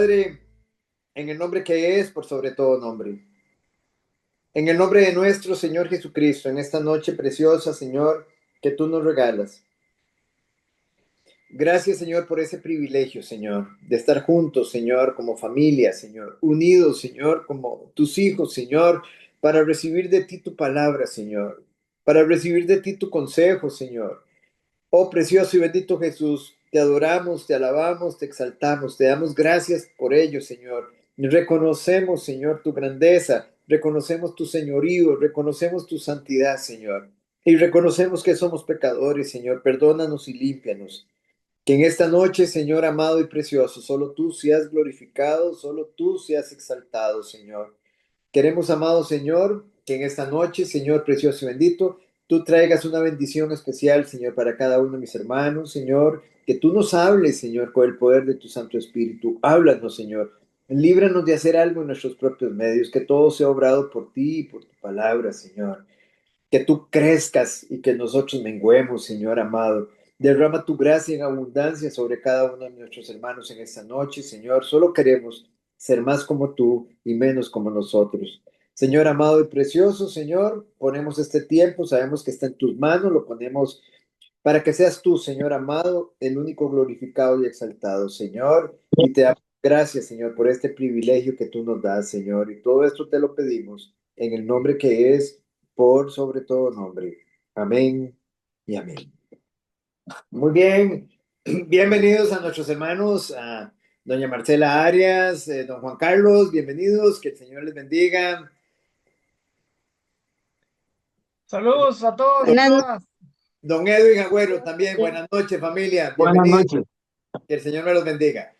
Padre, en el nombre que es por sobre todo nombre. En el nombre de nuestro Señor Jesucristo, en esta noche preciosa, Señor, que tú nos regalas. Gracias, Señor, por ese privilegio, Señor, de estar juntos, Señor, como familia, Señor, unidos, Señor, como tus hijos, Señor, para recibir de ti tu palabra, Señor, para recibir de ti tu consejo, Señor. Oh, precioso y bendito Jesús, te adoramos, te alabamos, te exaltamos, te damos gracias por ello, Señor. Reconocemos, Señor, tu grandeza, reconocemos tu señorío, reconocemos tu santidad, Señor. Y reconocemos que somos pecadores, Señor. Perdónanos y límpianos. Que en esta noche, Señor amado y precioso, solo tú seas glorificado, solo tú seas exaltado, Señor. Queremos, amado Señor, que en esta noche, Señor precioso y bendito, tú traigas una bendición especial, Señor, para cada uno de mis hermanos, Señor, que tú nos hables, Señor, con el poder de tu Santo Espíritu. Háblanos, Señor. Líbranos de hacer algo en nuestros propios medios, que todo sea obrado por ti y por tu palabra, Señor. Que tú crezcas y que nosotros menguemos, Señor amado. Derrama tu gracia en abundancia sobre cada uno de nuestros hermanos en esta noche, Señor. Solo queremos ser más como tú y menos como nosotros. Señor amado y precioso, Señor, ponemos este tiempo, sabemos que está en tus manos, lo ponemos para que seas tú, Señor amado, el único glorificado y exaltado, Señor. Y te damos gracias, Señor, por este privilegio que tú nos das, Señor. Y todo esto te lo pedimos en el nombre que es por sobre todo nombre. Amén y amén. Muy bien. Bienvenidos a nuestros hermanos, a doña Marcela Arias, don Juan Carlos, bienvenidos, que el Señor les bendiga. Saludos a todos y Buenas noches. todas. Don Edwin Agüero, también buenas noches, familia, Buenas bienvenidos, noches, que el Señor me los bendiga.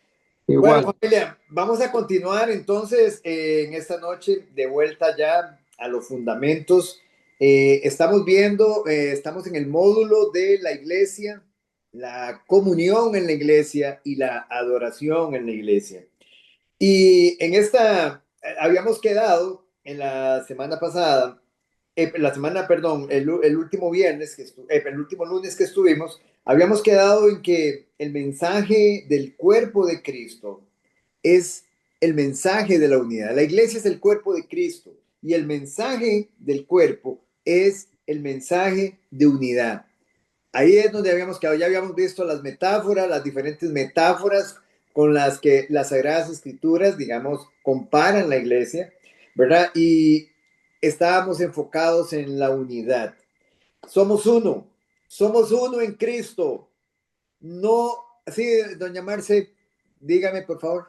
Bueno, igual. familia, vamos a continuar entonces en esta noche de vuelta ya a los fundamentos. Estamos viendo, estamos en el módulo de la iglesia, la comunión en la iglesia y la adoración en la iglesia. Y en esta, habíamos quedado en la semana pasada, perdón, el último viernes, el último lunes que estuvimos, habíamos quedado en que el mensaje del cuerpo de Cristo es el mensaje de la unidad. La iglesia es el cuerpo de Cristo y el mensaje del cuerpo es el mensaje de unidad. Ahí es donde habíamos quedado, ya habíamos visto las metáforas, las diferentes metáforas con las que las Sagradas Escrituras, digamos, comparan la iglesia, ¿verdad? Y estábamos enfocados en la unidad. Somos uno en Cristo. No, sí, doña Marce, dígame por favor.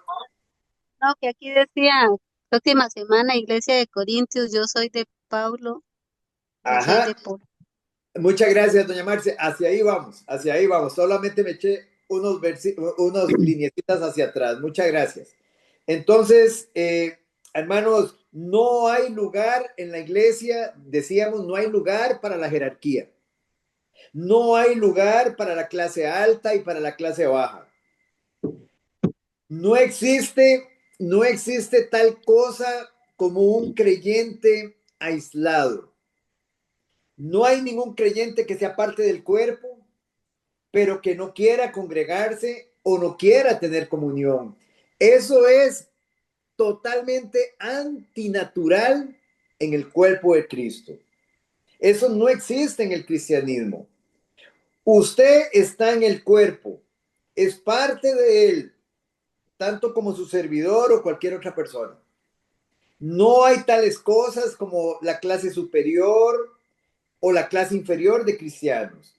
No, que aquí decía, próxima semana, Iglesia de Corintios, yo soy de Pablo, yo soy de Ajá, Pablo. muchas gracias, doña Marce. Hacia ahí vamos, hacia ahí vamos. Solamente me eché unos lineecitas hacia atrás. Muchas gracias. Entonces, hermanos, no hay lugar en la iglesia, decíamos, no hay lugar para la jerarquía. No hay lugar para la clase alta y para la clase baja. No existe, no existe tal cosa como un creyente aislado. No hay ningún creyente que sea parte del cuerpo, pero que no quiera congregarse o no quiera tener comunión. Eso es totalmente antinatural en el cuerpo de Cristo. Eso no existe en el cristianismo. Usted está en el cuerpo, es parte de él, tanto como su servidor o cualquier otra persona. No hay tales cosas como la clase superior o la clase inferior de cristianos.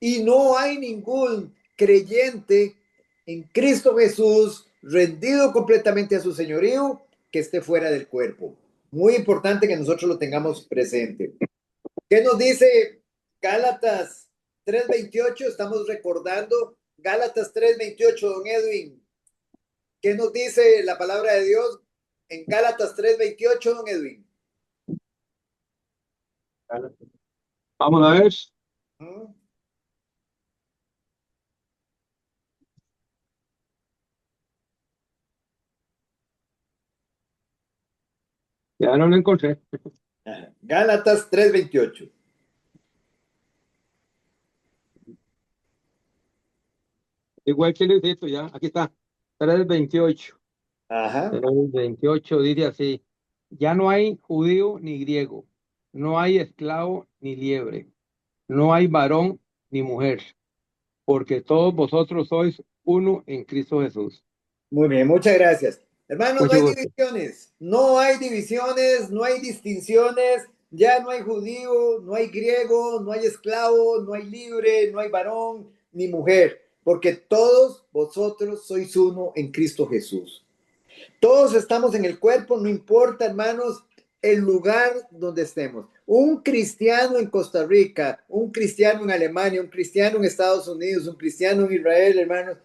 Y no hay ningún creyente en Cristo Jesús rendido completamente a su señorío que esté fuera del cuerpo. Muy importante que nosotros lo tengamos presente. ¿Qué nos dice Gálatas 3:28? Estamos recordando Gálatas 3:28, don Edwin. ¿Qué nos dice la palabra de Dios en Gálatas 3:28, don Edwin? Vamos a ver. ¿Mm? Ya no lo encontré. Gálatas 3:28. Igual que Luisito, ya. Aquí está. 3:28. Ajá. 28 dice así: ya no hay judío ni griego, no hay esclavo ni liebre, no hay varón ni mujer, porque todos vosotros sois uno en Cristo Jesús. Muy bien, muchas gracias. Hermanos, no Mucho hay gusto. divisiones, no hay divisiones, no hay distinciones, ya no hay judío, no hay griego, no hay esclavo, no hay libre, no hay varón ni mujer, porque todos vosotros sois uno en Cristo Jesús. Todos estamos en el cuerpo, no importa, hermanos, el lugar donde estemos. Un cristiano en Costa Rica, un cristiano en Alemania, un cristiano en Estados Unidos, un cristiano en Israel, hermanos,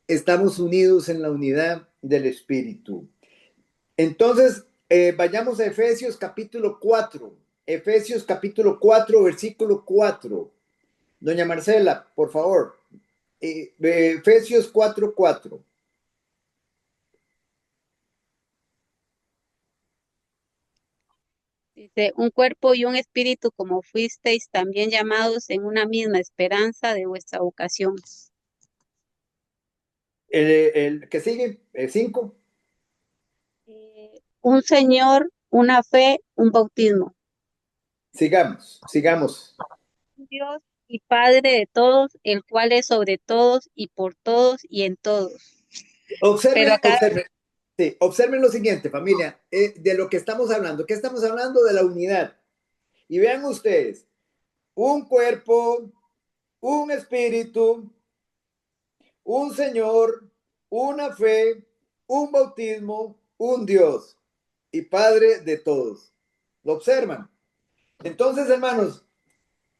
estamos unidos en la unidad del Espíritu. Entonces, vayamos a Efesios capítulo 4. Efesios capítulo 4, versículo 4. Doña Marcela, por favor. Efesios 4, 4. Dice, un cuerpo y un espíritu como fuisteis también llamados en una misma esperanza de vuestra vocación. El que sigue, el 5. Un Señor, una fe, un bautismo. Sigamos, sigamos. Dios y Padre de todos, el cual es sobre todos y por todos y en todos. Pero Observen, acá observen. Sí, observen lo siguiente, familia, de lo que estamos hablando. ¿Qué estamos hablando? De la unidad. Y vean ustedes, un cuerpo, un espíritu, un Señor, una fe, un bautismo, un Dios y Padre de todos. ¿Lo observan? Entonces, hermanos,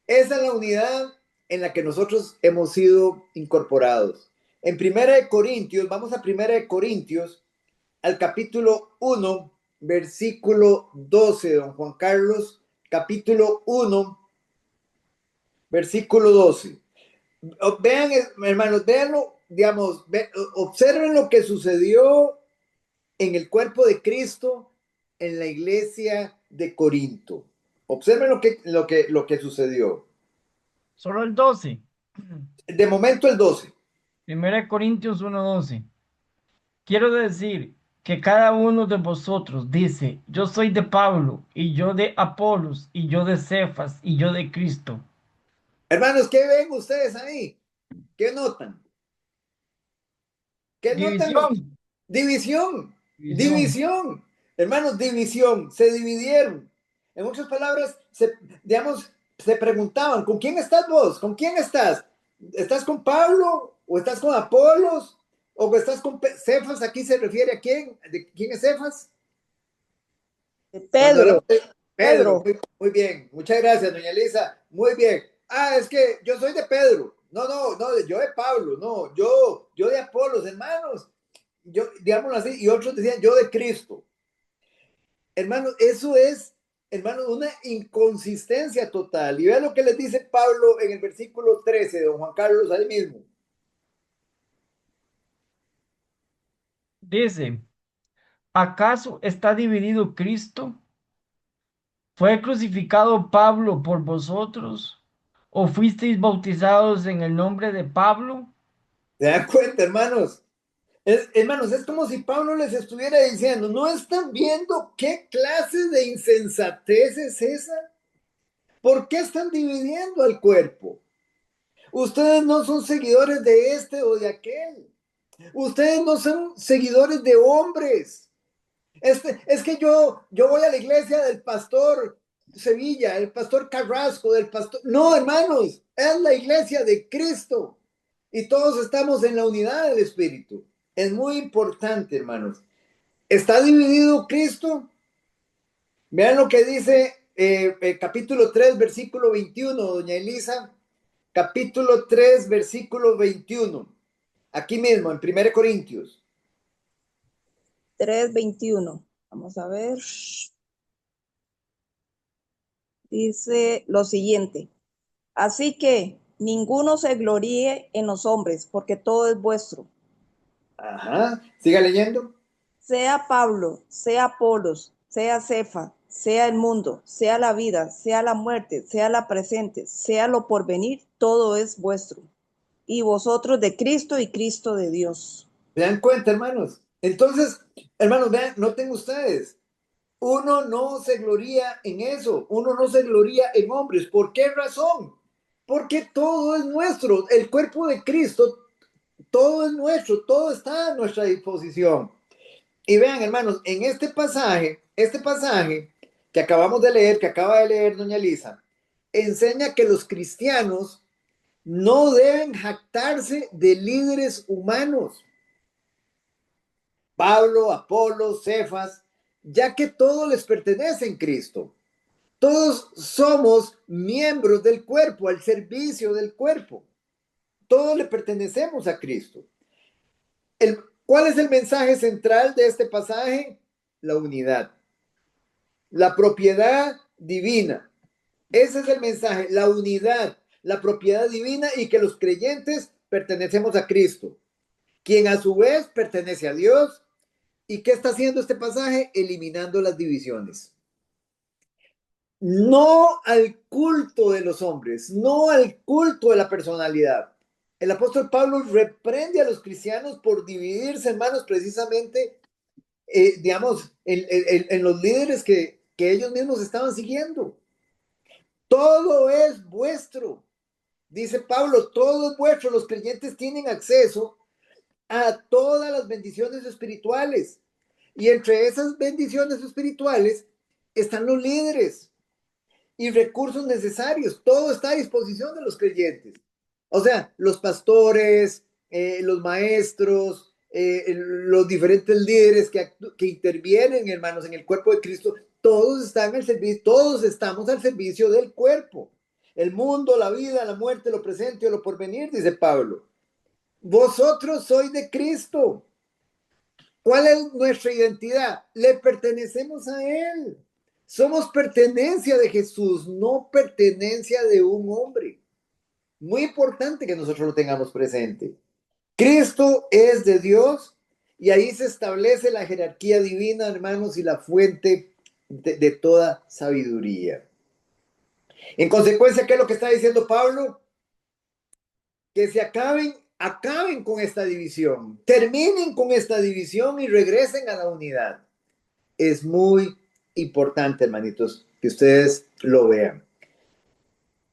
esa es la unidad en la que nosotros hemos sido incorporados. En Primera de Corintios, vamos a Primera de Corintios, al capítulo 1, versículo 12, don Juan Carlos, capítulo 1, versículo 12. Vean, hermanos, véanlo, digamos, observen lo que sucedió en el cuerpo de Cristo en la iglesia de Corinto. Observen lo que sucedió. Solo el 12. De momento el 12. 1 Corintios 1:12. Quiero decir que cada uno de vosotros dice, yo soy de Pablo, y yo de Apolos, y yo de Cefas, y yo de Cristo. Hermanos, ¿qué ven ustedes ahí? ¿Qué notan? ¿Qué notan ustedes? División. División, División. división. Hermanos, división. Se dividieron. En otras palabras, digamos, se preguntaban, ¿con quién estás vos? ¿Con quién estás? ¿Estás con Pablo? ¿O estás con Apolos? ¿O estás con Cefas? Aquí se refiere a quién. ¿De quién es Cefas? Cuando hablamos Pedro, de Pedro, Pedro, muy bien. Muchas gracias, doña Elisa. Muy bien. Ah, es que yo soy de Pedro. No, no, no, yo de Pablo. No, yo de Apolos, hermanos. Yo, digámoslo así, y otros decían yo de Cristo. Hermanos, eso es, hermanos, una inconsistencia total. Y vean lo que les dice Pablo en el versículo 13, don Juan Carlos, ahí mismo. Dice, ¿acaso está dividido Cristo? ¿Fue crucificado Pablo por vosotros? ¿O fuisteis bautizados en el nombre de Pablo? ¿Se dan cuenta, hermanos? Hermanos, es como si Pablo les estuviera diciendo, ¿no están viendo qué clase de insensatez es esa? ¿Por qué están dividiendo al cuerpo? Ustedes no son seguidores de este o de aquel. Ustedes no son seguidores de hombres. Es que yo voy a la iglesia del pastor Sevilla, el pastor Carrasco, del pastor... No, hermanos, es la iglesia de Cristo. Y todos estamos en la unidad del Espíritu. Es muy importante, hermanos. ¿Está dividido Cristo? Vean lo que dice capítulo 3, versículo 21, doña Elisa. Capítulo 3, versículo 21. Aquí mismo, en 1 Corintios. 3:21. Vamos a ver. Dice lo siguiente. Así que ninguno se gloríe en los hombres, porque todo es vuestro. Ajá. Siga leyendo. Sea Pablo, sea Apolos, sea Cefa, sea el mundo, sea la vida, sea la muerte, sea la presente, sea lo porvenir, todo es vuestro. Y vosotros de Cristo y Cristo de Dios. ¿Se dan cuenta, hermanos? Entonces, hermanos, vean, noten ustedes, uno no se gloría en eso, uno no se gloría en hombres. ¿Por qué razón? Porque todo es nuestro, el cuerpo de Cristo, todo es nuestro, todo está a nuestra disposición. Y vean, hermanos, en este pasaje que acabamos de leer, que acaba de leer doña Lisa, enseña que los cristianos no deben jactarse de líderes humanos. Pablo, Apolo, Cefas, ya que todo les pertenece en Cristo. Todos somos miembros del cuerpo, al servicio del cuerpo. Todos le pertenecemos a Cristo. ¿Cuál es el mensaje central de este pasaje? La unidad. La propiedad divina. Ese es el mensaje, la unidad, la propiedad divina y que los creyentes pertenecemos a Cristo, quien a su vez pertenece a Dios. ¿Y qué está haciendo este pasaje? Eliminando las divisiones. No al culto de los hombres, no al culto de la personalidad. El apóstol Pablo reprende a los cristianos por dividirse, hermanos, precisamente, digamos, en los líderes que ellos mismos estaban siguiendo. Todo es vuestro, dice Pablo, todo es vuestro. Los creyentes tienen acceso a todas las bendiciones espirituales. Y entre esas bendiciones espirituales están los líderes y recursos necesarios. Todo está a disposición de los creyentes. O sea, los pastores, los maestros, los diferentes líderes que intervienen, hermanos, en el cuerpo de Cristo, todos están al servicio, todos estamos al servicio del cuerpo. El mundo, la vida, la muerte, lo presente o lo porvenir, dice Pablo. Vosotros sois de Cristo. ¿Cuál es nuestra identidad? Le pertenecemos a Él. Somos pertenencia de Jesús, no pertenencia de un hombre. Muy importante que nosotros lo tengamos presente. Cristo es de Dios y ahí se establece la jerarquía divina, hermanos, y la fuente de toda sabiduría. En consecuencia, ¿qué es lo que está diciendo Pablo? Que se acaben con esta división, terminen con esta división y regresen a la unidad. Es muy importante, hermanitos, que ustedes lo vean.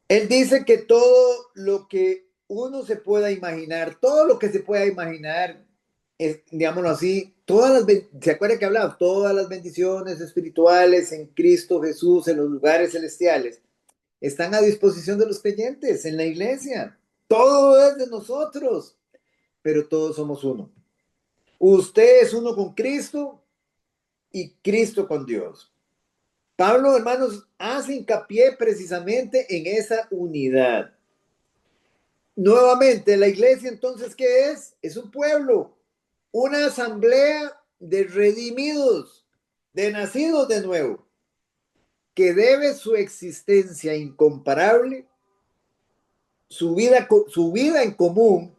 Él dice que todo lo que uno se pueda imaginar, todo lo que se pueda imaginar, es, digámoslo así, ¿se acuerda que hablaba? Todas las bendiciones espirituales en Cristo Jesús, en los lugares celestiales, están a disposición de los creyentes en la iglesia. Todo es de nosotros, pero todos somos uno. Usted es uno con Cristo y Cristo con Dios. Pablo, hermanos, hace hincapié precisamente en esa unidad. Nuevamente, la iglesia entonces, ¿qué es? Es un pueblo, una asamblea de redimidos, de nacidos de nuevo, que debe su existencia incomparable, su vida en común,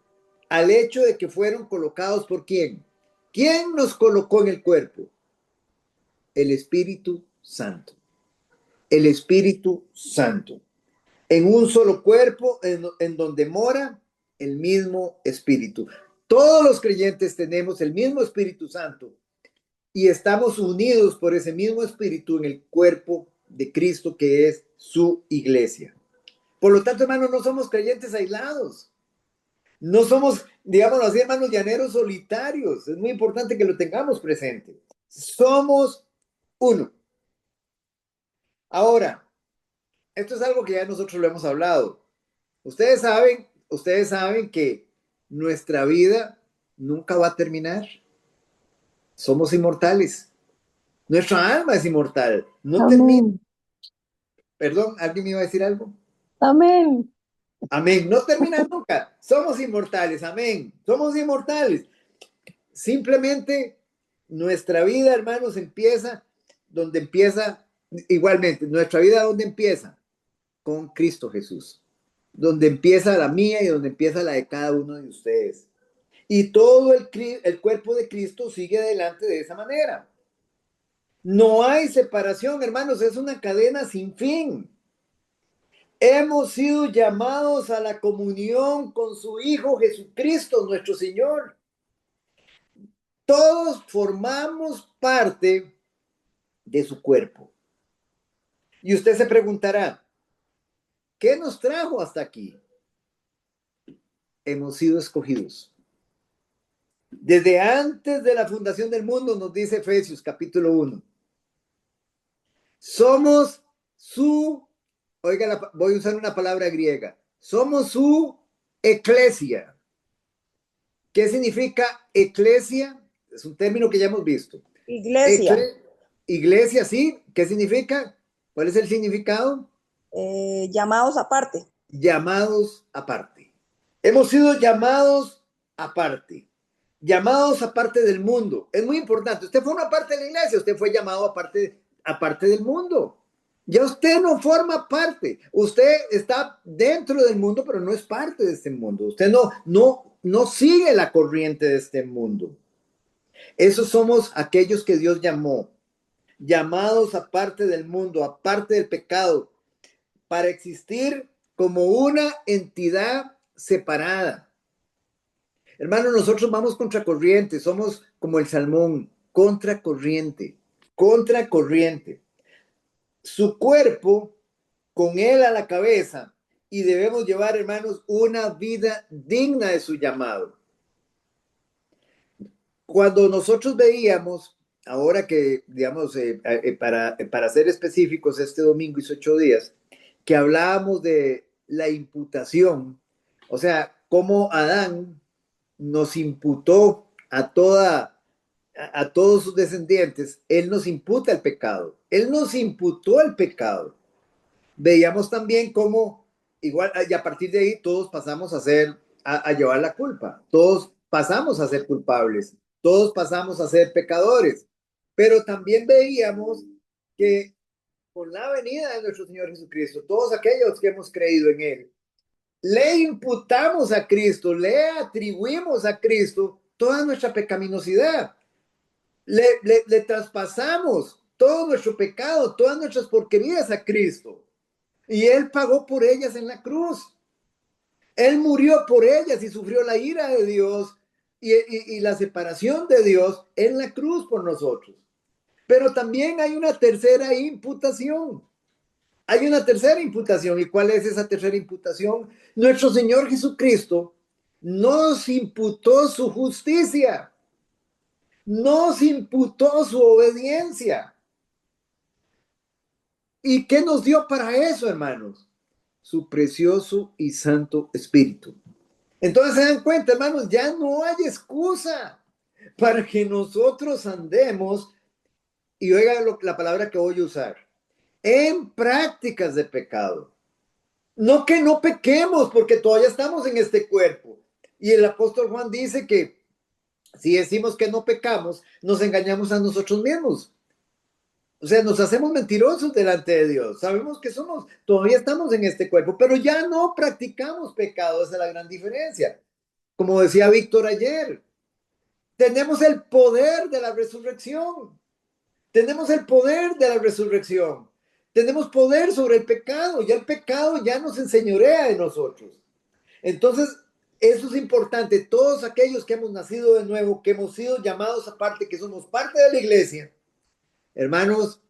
al hecho de que fueron colocados por ¿quién? ¿Quién nos colocó en el cuerpo? El Espíritu Santo. El Espíritu Santo. En un solo cuerpo en donde mora el mismo Espíritu. Todos los creyentes tenemos el mismo Espíritu Santo y estamos unidos por ese mismo Espíritu en el cuerpo de Cristo, que es su iglesia. Por lo tanto, hermanos, no somos creyentes aislados. No somos, digámoslo así, hermanos, llaneros solitarios. Es muy importante que lo tengamos presente. Somos uno. Ahora, esto es algo que ya nosotros lo hemos hablado. Ustedes saben que nuestra vida nunca va a terminar. Somos inmortales. Nuestra alma es inmortal. No termina. Perdón, ¿alguien me iba a decir algo? Amén. Amén. No termina nunca. Somos inmortales. Amén. Somos inmortales. Simplemente nuestra vida, hermanos, empieza donde empieza, igualmente, nuestra vida, ¿dónde empieza? Con Cristo Jesús. Donde empieza la mía y donde empieza la de cada uno de ustedes. Y todo el cuerpo de Cristo sigue adelante de esa manera. No hay separación, hermanos, es una cadena sin fin. Hemos sido llamados a la comunión con su Hijo Jesucristo, nuestro Señor. todos formamos parte de su cuerpo. Y usted se preguntará, ¿qué nos trajo hasta aquí? Hemos sido escogidos. Desde antes de la fundación del mundo, nos dice Efesios capítulo 1. Somos su, oiga, voy a usar una palabra griega, somos su eclesia. ¿Qué significa eclesia? Es un término que ya hemos visto. Iglesia. Iglesia, sí. ¿Qué significa? ¿Cuál es el significado? Llamados aparte. Llamados aparte. Hemos sido llamados aparte. Llamados aparte del mundo. Es muy importante. Usted forma parte de la iglesia, usted fue llamado aparte del mundo. Ya usted no forma parte. Usted está dentro del mundo, pero no es parte de este mundo. Usted no sigue la corriente de este mundo. Esos somos aquellos que Dios llamó, llamados aparte del mundo, aparte del pecado, para existir como una entidad separada. Hermano, nosotros vamos contracorriente, somos como el salmón, contracorriente. Su cuerpo con él a la cabeza, y debemos llevar, hermanos, una vida digna de su llamado. Cuando nosotros veíamos, ahora que, digamos, para ser específicos, este domingo hizo 8 días, que hablábamos de la imputación, o sea, cómo Adán nos imputó a todos sus descendientes, él nos imputa el pecado, él nos imputó el pecado. Veíamos también cómo, igual, y a partir de ahí todos pasamos a llevar la culpa, todos pasamos a ser culpables, todos pasamos a ser pecadores, pero también veíamos que con la venida de nuestro Señor Jesucristo, todos aquellos que hemos creído en Él, le imputamos a Cristo, le atribuimos a Cristo toda nuestra pecaminosidad, le traspasamos todo nuestro pecado, todas nuestras porquerías a Cristo. Y Él pagó por ellas en la cruz. Él murió por ellas y sufrió la ira de Dios y la separación de Dios en la cruz por nosotros. Pero también hay una tercera imputación. Hay una tercera imputación. ¿Y cuál es esa tercera imputación? Nuestro Señor Jesucristo nos imputó su justicia. Nos imputó su obediencia. ¿Y qué nos dio para eso, hermanos? Su precioso y santo Espíritu. Entonces se dan cuenta, hermanos, ya no hay excusa para que nosotros andemos, y oigan la palabra que voy a usar, en prácticas de pecado. No que no pequemos, porque todavía estamos en este cuerpo. Y el apóstol Juan dice que si decimos que no pecamos, nos engañamos a nosotros mismos. O sea, nos hacemos mentirosos delante de Dios. Sabemos que todavía estamos en este cuerpo, pero ya no practicamos pecado. Esa es la gran diferencia. Como decía Víctor ayer, tenemos el poder de la resurrección. Tenemos el poder de la resurrección. Tenemos poder sobre el pecado. Ya el pecado ya nos enseñorea de nosotros. Entonces, eso es importante. Todos aquellos que hemos nacido de nuevo, que hemos sido llamados aparte, que somos parte de la iglesia, hermanos,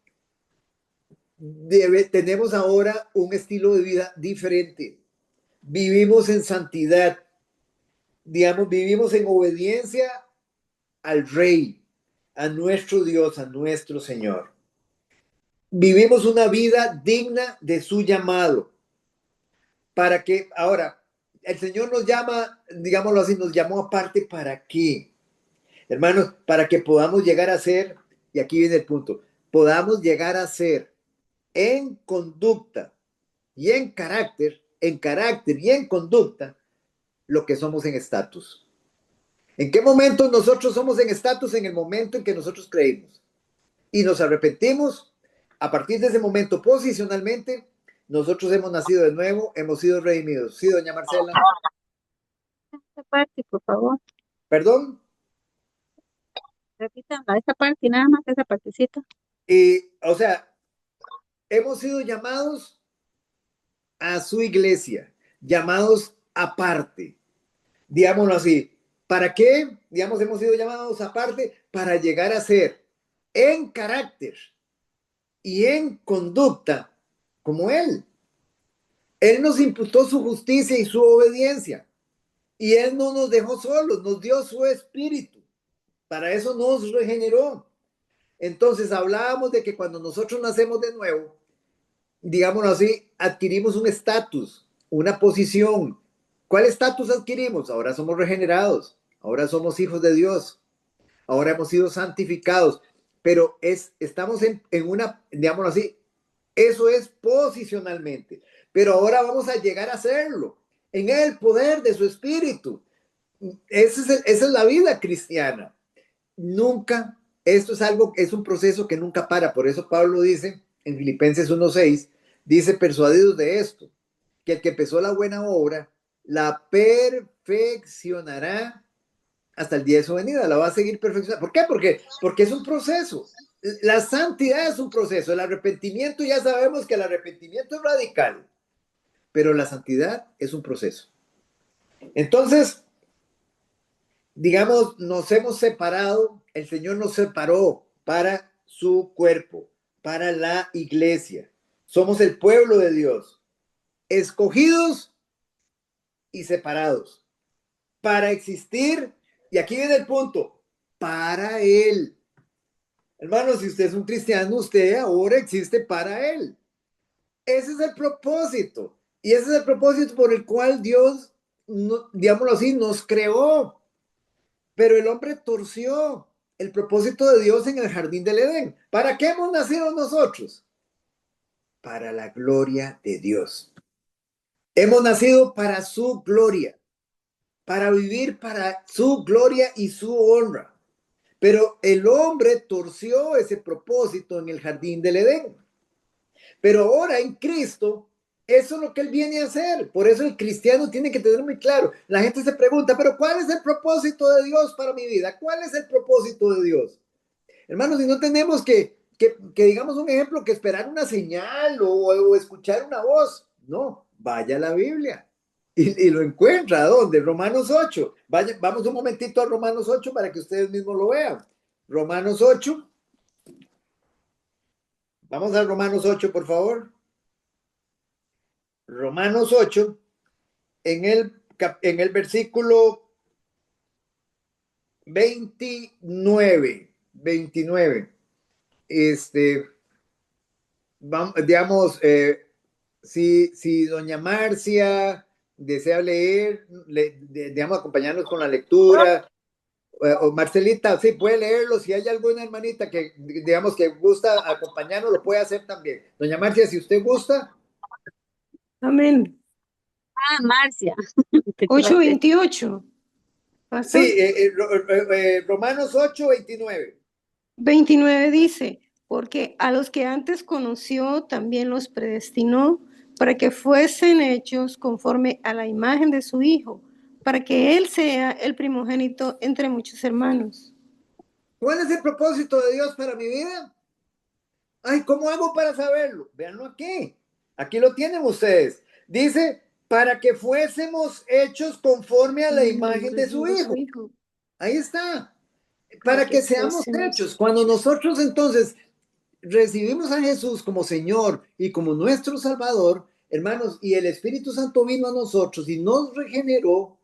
tenemos ahora un estilo de vida diferente. Vivimos en santidad, digamos, vivimos en obediencia al Rey, a nuestro Dios, a nuestro Señor. Vivimos una vida digna de su llamado. Para que, ahora, el Señor nos llama, digámoslo así, nos llamó aparte, ¿para qué? Hermanos, para que podamos llegar a ser, y aquí viene el punto, podamos llegar a ser en conducta y en carácter y en conducta, lo que somos en estatus. ¿En qué momento nosotros somos en estatus? En el momento en que nosotros creímos y nos arrepentimos. A partir de ese momento, posicionalmente, nosotros hemos nacido de nuevo, hemos sido redimidos. ¿Sí, doña Marcela? Esa parte, por favor. ¿Perdón? Repítame esa parte, nada más esa partecita. O sea, hemos sido llamados a su iglesia, llamados aparte, digámoslo así, ¿Para qué? Digamos, hemos sido llamados aparte para llegar a ser en carácter y en conducta como Él. Él nos imputó su justicia y su obediencia. Y Él no nos dejó solos, nos dio su espíritu. Para eso nos regeneró. Entonces hablábamos de que cuando nosotros nacemos de nuevo, digámoslo así, adquirimos un estatus, una posición. ¿Cuál estatus adquirimos? Ahora somos regenerados, ahora somos hijos de Dios, ahora hemos sido santificados, pero estamos en una, digámoslo así, eso es posicionalmente, pero ahora vamos a llegar a hacerlo en el poder de su espíritu. Esa es la vida cristiana. Nunca, esto es algo, es un proceso que nunca para. Por eso Pablo dice en Filipenses 1:6, dice, persuadidos de esto, que el que empezó la buena obra, la perfeccionará hasta el día de su venida, la va a seguir perfeccionando. ¿Por qué? Porque es un proceso. La santidad es un proceso. El arrepentimiento, ya sabemos que el arrepentimiento es radical, pero la santidad es un proceso. Entonces, digamos, nos hemos separado, el Señor nos separó para su cuerpo, para la iglesia. Somos el pueblo de Dios, escogidos y separados, para existir, y aquí viene el punto, para Él. Hermano, si usted es un cristiano, usted ahora existe para Él. Ese es el propósito, y ese es el propósito por el cual Dios, digámoslo así, nos creó. Pero el hombre torció el propósito de Dios en el jardín del Edén. ¿Para qué hemos nacido nosotros? Para la gloria de Dios. Hemos nacido para su gloria, para vivir para su gloria y su honra. Pero el hombre torció ese propósito en el jardín del Edén. Pero ahora en Cristo, eso es lo que Él viene a hacer. Por eso el cristiano tiene que tener muy claro. La gente se pregunta, pero ¿cuál es el propósito de Dios para mi vida? ¿Cuál es el propósito de Dios? Hermanos, si no tenemos que digamos un ejemplo, que esperar una señal o escuchar una voz. No, vaya a la Biblia y lo encuentra. ¿Dónde? Romanos 8. Vaya, vamos un momentito a Romanos 8 para que ustedes mismos lo vean. Romanos 8. Vamos a Romanos 8, por favor. Romanos 8, en el versículo 29. Vamos, digamos, si doña Marcia desea leer, digamos, acompañarnos con la lectura, o Marcelita, sí, puede leerlo. Si hay alguna hermanita que, digamos, que gusta acompañarnos, lo puede hacer también. Doña Marcia, si usted gusta. Amén. Ah, Marcia. 8:28. Pastor. Sí, Romanos 8:29. 29 dice, porque a los que antes conoció también los predestinó para que fuesen hechos conforme a la imagen de su Hijo, para que Él sea el primogénito entre muchos hermanos. ¿Cuál es el propósito de Dios para mi vida? Ay, ¿cómo hago para saberlo? Véanlo aquí. Aquí lo tienen ustedes. Dice, para que fuésemos hechos conforme a la imagen de su Hijo. Ahí está. Para que seamos hechos. Cuando nosotros entonces recibimos a Jesús como Señor y como nuestro Salvador, hermanos, y el Espíritu Santo vino a nosotros y nos regeneró,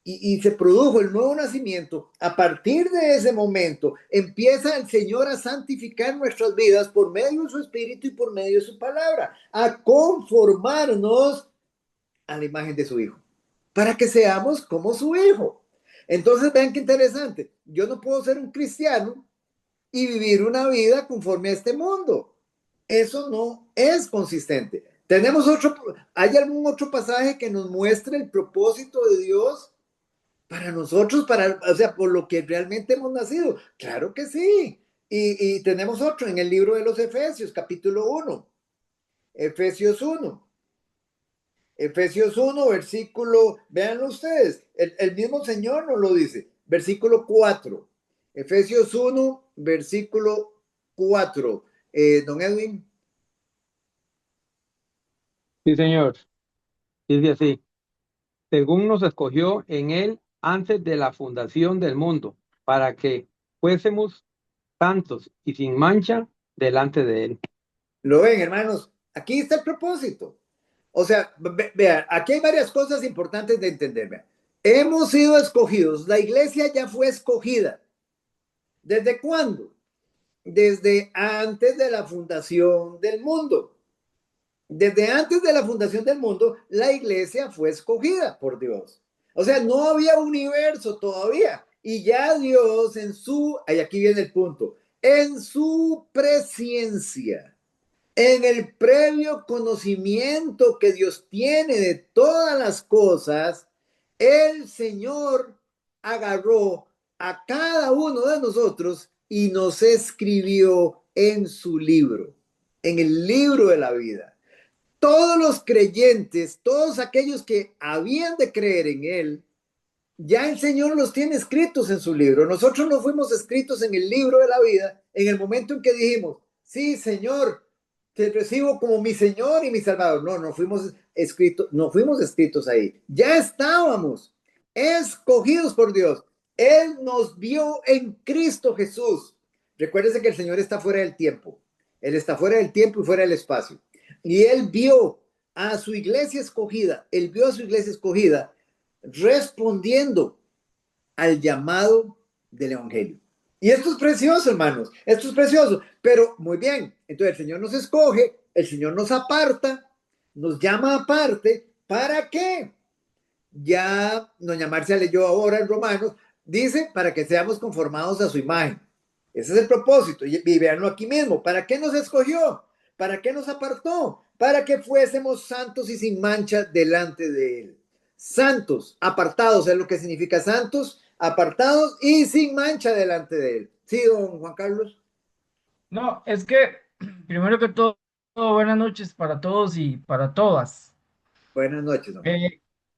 y se produjo el nuevo nacimiento. A partir de ese momento empieza el Señor a santificar nuestras vidas por medio de su Espíritu y por medio de su palabra, a conformarnos a la imagen de su Hijo, para que seamos como su Hijo. Entonces vean qué interesante. Yo no puedo ser un cristiano y vivir una vida conforme a este mundo. Eso no es consistente. ¿Hay algún otro pasaje que nos muestre el propósito de Dios para nosotros, o sea, por lo que realmente hemos nacido? Claro que sí. Y tenemos otro en el libro de los Efesios, capítulo 1. Efesios 1. Efesios 1, versículo, véanlo ustedes, el mismo Señor nos lo dice, versículo 4. Efesios 1, versículo 4. Don Edwin. Sí, señor. Dice así, según nos escogió en él antes de la fundación del mundo, para que fuésemos santos y sin mancha delante de él. ¿Lo ven, hermanos? Aquí está el propósito. O sea, vean, aquí hay varias cosas importantes de entender. Vean. Hemos sido escogidos. La iglesia ya fue escogida. ¿Desde cuándo? Desde antes de la fundación del mundo. Desde antes de la fundación del mundo, la iglesia fue escogida por Dios. O sea, no había universo todavía. Y ya Dios y aquí viene el punto, en su presciencia, en el previo conocimiento que Dios tiene de todas las cosas, el Señor agarró a cada uno de nosotros y nos escribió en su libro, en el libro de la vida. Todos los creyentes, todos aquellos que habían de creer en Él, ya el Señor los tiene escritos en su libro. Nosotros no fuimos escritos en el libro de la vida en el momento en que dijimos, sí, Señor, te recibo como mi Señor y mi Salvador. No, no fuimos escritos ahí. Ya estábamos escogidos por Dios. Él nos vio en Cristo Jesús. Recuérdense que el Señor está fuera del tiempo. Él está fuera del tiempo y fuera del espacio. Y Él vio a su iglesia escogida. Él vio a su iglesia escogida respondiendo al llamado del Evangelio. Y esto es precioso, hermanos, esto es precioso, pero muy bien, entonces el Señor nos escoge, el Señor nos aparta, nos llama aparte, ¿para qué? Ya doña Marcia leyó ahora en Romanos, dice, para que seamos conformados a su imagen. Ese es el propósito, y véanlo aquí mismo, ¿para qué nos escogió? ¿Para qué nos apartó? Para que fuésemos santos y sin mancha delante de Él. Santos, apartados, es lo que significa santos, apartados y sin mancha delante de Él. ¿Sí, don Juan Carlos? No, es que, primero que todo, buenas noches para todos y para todas. Buenas noches, don Juan.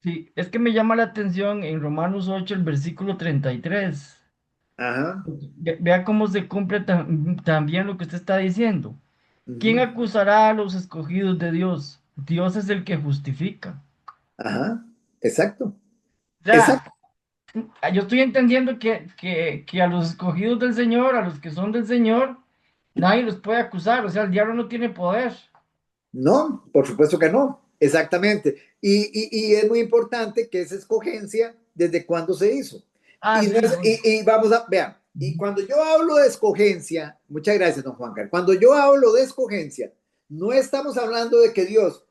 Sí, es que me llama la atención en Romanos 8, el versículo 33. Ajá. Vea cómo se cumple también lo que usted está diciendo. ¿Quién Uh-huh. acusará a los escogidos de Dios? Dios es el que justifica. Ajá. Exacto. O sea, Exacto. yo estoy entendiendo que a los escogidos del Señor, a los que son del Señor, nadie los puede acusar. O sea, el diablo no tiene poder. No, por supuesto que no. Exactamente. Y es muy importante que esa escogencia, ¿desde cuándo se hizo? Ah, Y, no sí, es- bueno. y vamos a, vean, y cuando yo hablo de escogencia, muchas gracias, don Juan Carlos, cuando yo hablo de escogencia, no estamos hablando de que Dios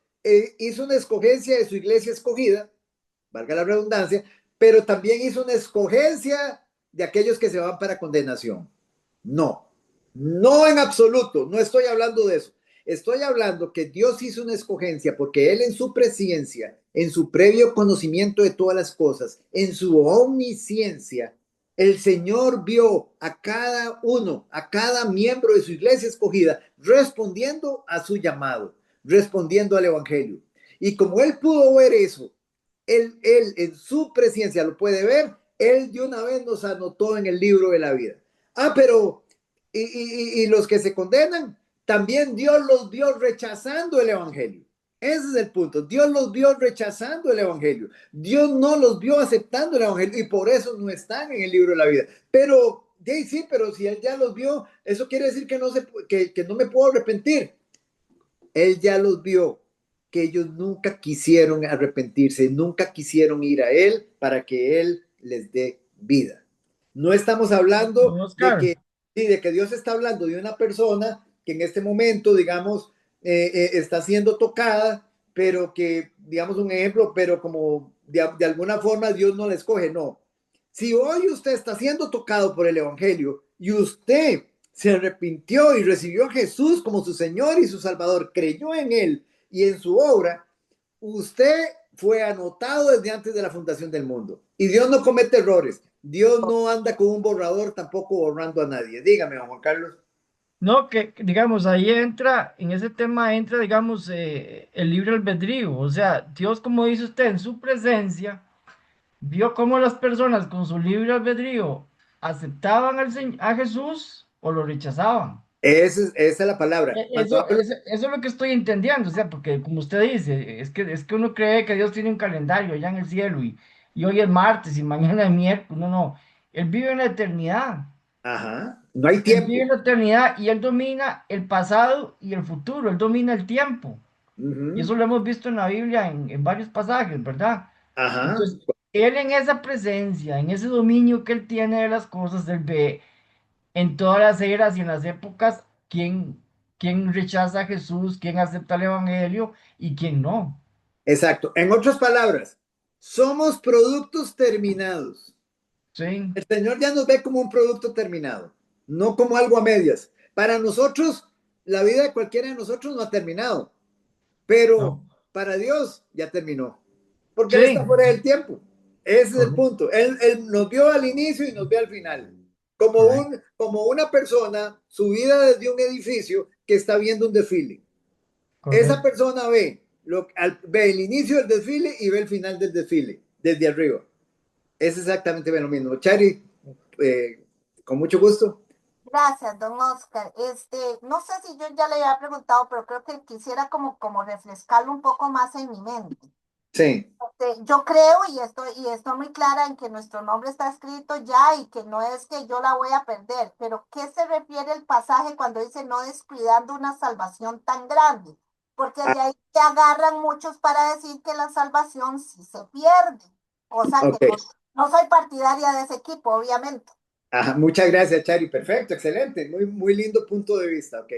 hizo una escogencia de su iglesia escogida, valga la redundancia, pero también hizo una escogencia de aquellos que se van para condenación. No, no en absoluto, no estoy hablando de eso. Estoy hablando que Dios hizo una escogencia porque Él en su presciencia, en su previo conocimiento de todas las cosas, en su omnisciencia, el Señor vio a cada uno, a cada miembro de su iglesia escogida, respondiendo a su llamado, respondiendo al Evangelio. Y como Él pudo ver eso, él en su presencia lo puede ver, Él de una vez nos anotó en el libro de la vida. Ah, pero y los que se condenan, también Dios los vio rechazando el Evangelio. Ese es el punto. Dios los vio rechazando el Evangelio. Dios no los vio aceptando el Evangelio y por eso no están en el libro de la vida. Pero, sí, pero si Él ya los vio, eso quiere decir que que no me puedo arrepentir. Él ya los vio, que ellos nunca quisieron arrepentirse, nunca quisieron ir a Él para que Él les dé vida. No estamos hablando Don Oscar. de que Dios está hablando de una persona que en este momento, digamos, está siendo tocada, pero que, digamos un ejemplo, pero como de alguna forma Dios no la escoge, no. Si hoy usted está siendo tocado por el Evangelio y usted se arrepintió y recibió a Jesús como su Señor y su Salvador, creyó en Él y en su obra, usted fue anotado desde antes de la fundación del mundo. Y Dios no comete errores. Dios no anda con un borrador tampoco borrando a nadie. Dígame, Juan Carlos. No, digamos, ahí entra, en ese tema entra, digamos, el libre albedrío. O sea, Dios, como dice usted, en su presencia, vio cómo las personas con su libre albedrío aceptaban a Jesús o lo rechazaban. Esa es la palabra. Cuando hablo, Eso es lo que estoy entendiendo, o sea, porque como usted dice, es que uno cree que Dios tiene un calendario allá en el cielo y hoy es martes y mañana es miércoles. No, no. Él vive en la eternidad. Ajá. No hay Él vive tiempo. en la eternidad y él domina el pasado y el futuro. Él domina el tiempo. Y Ujú. eso lo hemos visto en la Biblia en varios pasajes, ¿verdad? Ajá. Entonces, él en esa presencia, en ese dominio que él tiene de las cosas, él ve en todas las eras y en las épocas quién rechaza a Jesús, quién acepta el Evangelio y quién no. Exacto. En otras palabras, somos productos terminados. Sí, El Señor ya nos ve como un producto terminado, no como algo a medias. Para nosotros, la vida de cualquiera de nosotros no ha terminado, pero no. para Dios ya terminó, porque Él está Sí, fuera del tiempo. Ese es el correcto, punto. Él nos vio al inicio y nos ve al final. correcto, Como una persona subida desde un edificio que está viendo un desfile. Esa correcto. persona ve el inicio del desfile y ve el final del desfile desde arriba. Es exactamente lo mismo. Chari, eh, con mucho gusto. Gracias, don Oscar. No sé si yo ya le había preguntado, pero creo que quisiera como refrescarlo un poco más en mi mente. Sí, Yo creo y estoy muy clara en que nuestro nombre está escrito ya y que no es que yo la voy a perder, pero ¿qué se refiere el pasaje cuando dice no descuidando una salvación tan grande? Porque ah, de ahí se agarran muchos para decir que la salvación sí se pierde. O sea que ok. no soy partidaria de ese equipo, obviamente. Ajá, muchas gracias, Chari. Perfecto, excelente. Muy, muy lindo punto de vista. Ok.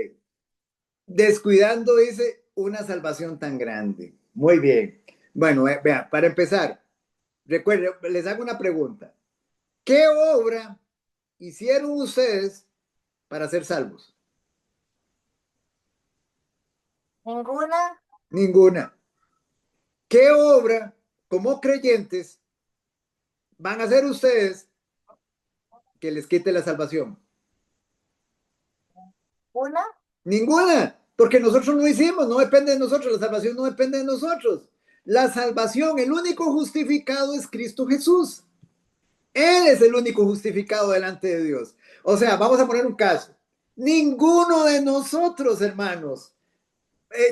Descuidando, dice, una salvación tan grande. Muy bien. Bueno, vea, para empezar, recuerden, les hago una pregunta. ¿Qué obra hicieron ustedes para ser salvos? Ninguna. Ninguna. ¿Qué obra, como creyentes, van a hacer ustedes que les quite la salvación? Una. Ninguna, porque nosotros no hicimos, no depende de nosotros, la salvación no depende de nosotros. La salvación, el único justificado es Cristo Jesús. Él es el único justificado delante de Dios. O sea, vamos a poner un caso. Ninguno de nosotros, hermanos,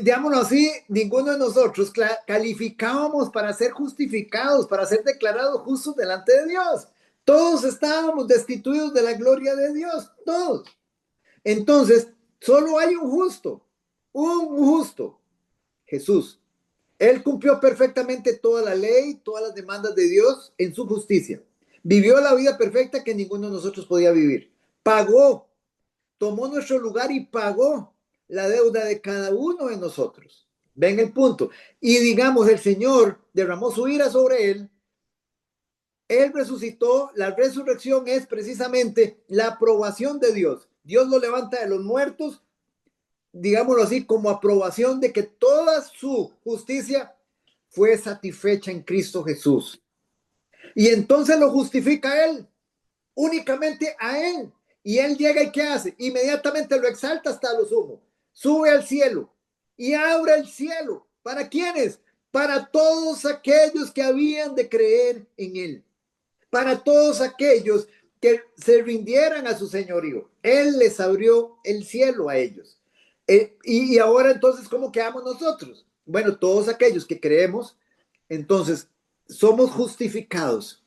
digámoslo así, ninguno de nosotros calificábamos para ser justificados, para ser declarados justos delante de Dios. Todos estábamos destituidos de la gloria de Dios, todos. Entonces, solo hay un justo, Jesús. Él cumplió perfectamente toda la ley, todas las demandas de Dios en su justicia. Vivió la vida perfecta que ninguno de nosotros podía vivir. Pagó, tomó nuestro lugar y pagó la deuda de cada uno de nosotros. Ven el punto. Y digamos, el Señor derramó su ira sobre él. Él resucitó. La resurrección es precisamente la aprobación de Dios. Dios lo levanta de los muertos, digámoslo así, como aprobación de que toda su justicia fue satisfecha en Cristo Jesús. Y entonces lo justifica a él, únicamente a él. Y él llega y ¿qué hace? Inmediatamente lo exalta hasta lo sumo. Sube al cielo y abre el cielo. ¿Para quiénes? Para todos aquellos que habían de creer en él. Para todos aquellos que se rindieran a su señorío. Él les abrió el cielo a ellos. Y ahora entonces, ¿cómo quedamos nosotros? Bueno, todos aquellos que creemos, entonces somos justificados,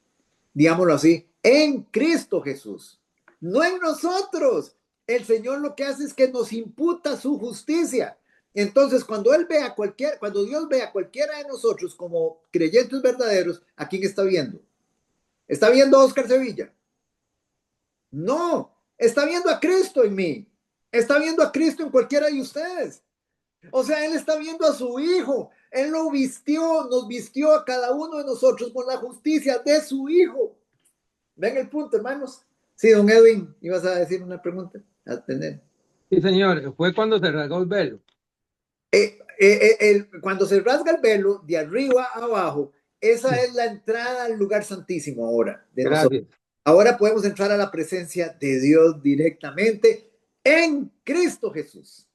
digámoslo así, en Cristo Jesús, no en nosotros. El Señor lo que hace es que nos imputa su justicia. Entonces, cuando Dios ve a cualquiera de nosotros como creyentes verdaderos, ¿a quién está viendo? ¿Está viendo a Oscar Sevilla? No, está viendo a Cristo en mí. Está viendo a Cristo en cualquiera de ustedes. O sea, Él está viendo a su Hijo. Él lo vistió, nos vistió a cada uno de nosotros con la justicia de su Hijo. Ven el punto, hermanos. Sí, don Edwin, ibas a decir una pregunta. A tener. Sí, señor, fue cuando se rasgó el velo. Cuando se rasga el velo de arriba a abajo, esa es la entrada al lugar santísimo ahora de nosotros. Gracias. Ahora podemos entrar a la presencia de Dios directamente en Cristo Jesús.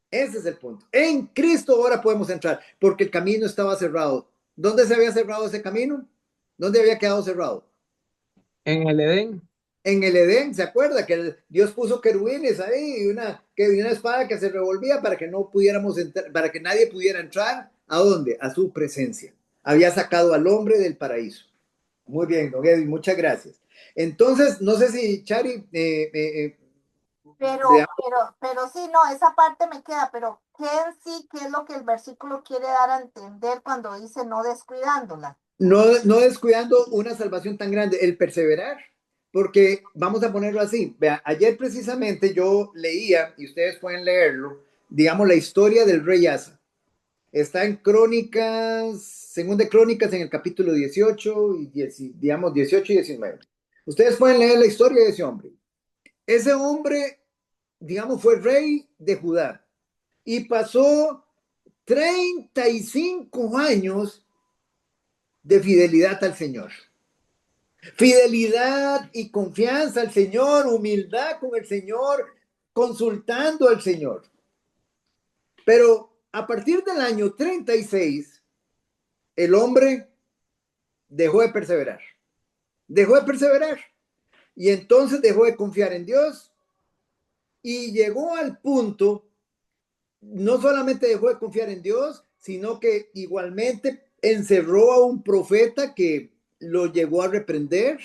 Ese es el punto. En Cristo ahora podemos entrar, porque el camino estaba cerrado. ¿Dónde se había cerrado ese camino? ¿Dónde había quedado cerrado? En el Edén. En el Edén, ¿se acuerda? Que Dios puso querubines ahí y una espada que se revolvía para que no pudiéramos entrar, para que nadie pudiera entrar. ¿A dónde? A su presencia. Había sacado al hombre del paraíso. Muy bien, don Edwin, muchas gracias. Entonces, no sé si Chari, pero sí, no, esa parte me queda, pero ¿qué en sí, qué es lo que el versículo quiere dar a entender cuando dice no descuidándola? no descuidando una salvación tan grande, el perseverar, porque vamos a ponerlo así. Vea, ayer precisamente yo leía, y ustedes pueden leerlo, digamos, la historia del rey Asa. Está en Crónicas, segunda de Crónicas, en el capítulo 18 y 10, digamos 18 y 19. Ustedes pueden leer la historia de ese hombre. Ese hombre, digamos, fue rey de Judá y pasó 35 años de fidelidad al Señor. Fidelidad y confianza al Señor, humildad con el Señor, consultando al Señor. Pero a partir del año 36, el hombre dejó de perseverar. Dejó de perseverar. Y entonces dejó de confiar en Dios y llegó al punto, no solamente dejó de confiar en Dios, sino que igualmente encerró a un profeta que lo llevó a reprender.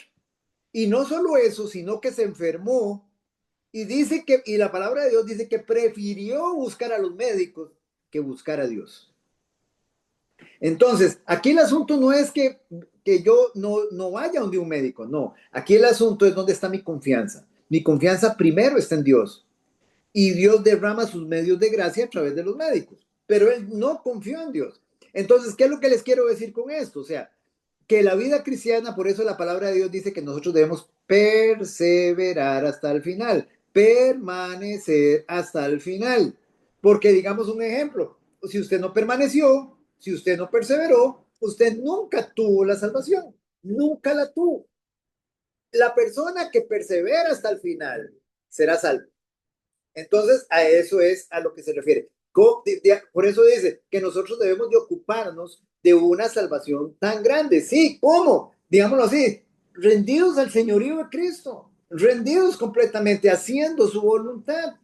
Y no solo eso, sino que se enfermó y dice que, y la palabra de Dios dice que prefirió buscar a los médicos que buscar a Dios. Entonces, aquí el asunto no es que yo no vaya donde un médico, no. Aquí el asunto es dónde está mi confianza. Mi confianza primero está en Dios. Y Dios derrama sus medios de gracia a través de los médicos. Pero él no confió en Dios. Entonces, ¿qué es lo que les quiero decir con esto? O sea, que la vida cristiana, por eso la palabra de Dios dice que nosotros debemos perseverar hasta el final, permanecer hasta el final. Porque digamos un ejemplo, si usted no permaneció, si usted no perseveró, usted nunca tuvo la salvación, nunca la tuvo. La persona que persevera hasta el final será salvo. Entonces, a eso es a lo que se refiere. Por eso dice que nosotros debemos de ocuparnos de una salvación tan grande. Sí, ¿cómo? Digámoslo así, rendidos al señorío de Cristo, rendidos completamente, haciendo su voluntad.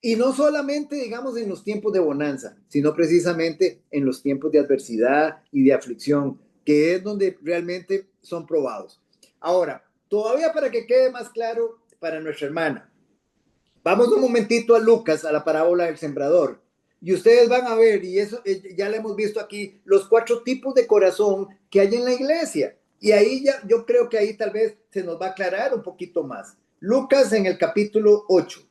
Y no solamente, digamos, en los tiempos de bonanza, sino precisamente en los tiempos de adversidad y de aflicción, que es donde realmente son probados. Ahora, todavía para que quede más claro para nuestra hermana, vamos un momentito a Lucas, a la parábola del sembrador. Y ustedes van a ver, y eso ya lo hemos visto aquí, los 4 tipos de corazón que hay en la iglesia. Y ahí ya, yo creo que ahí tal vez se nos va a aclarar un poquito más. Lucas en el capítulo 8.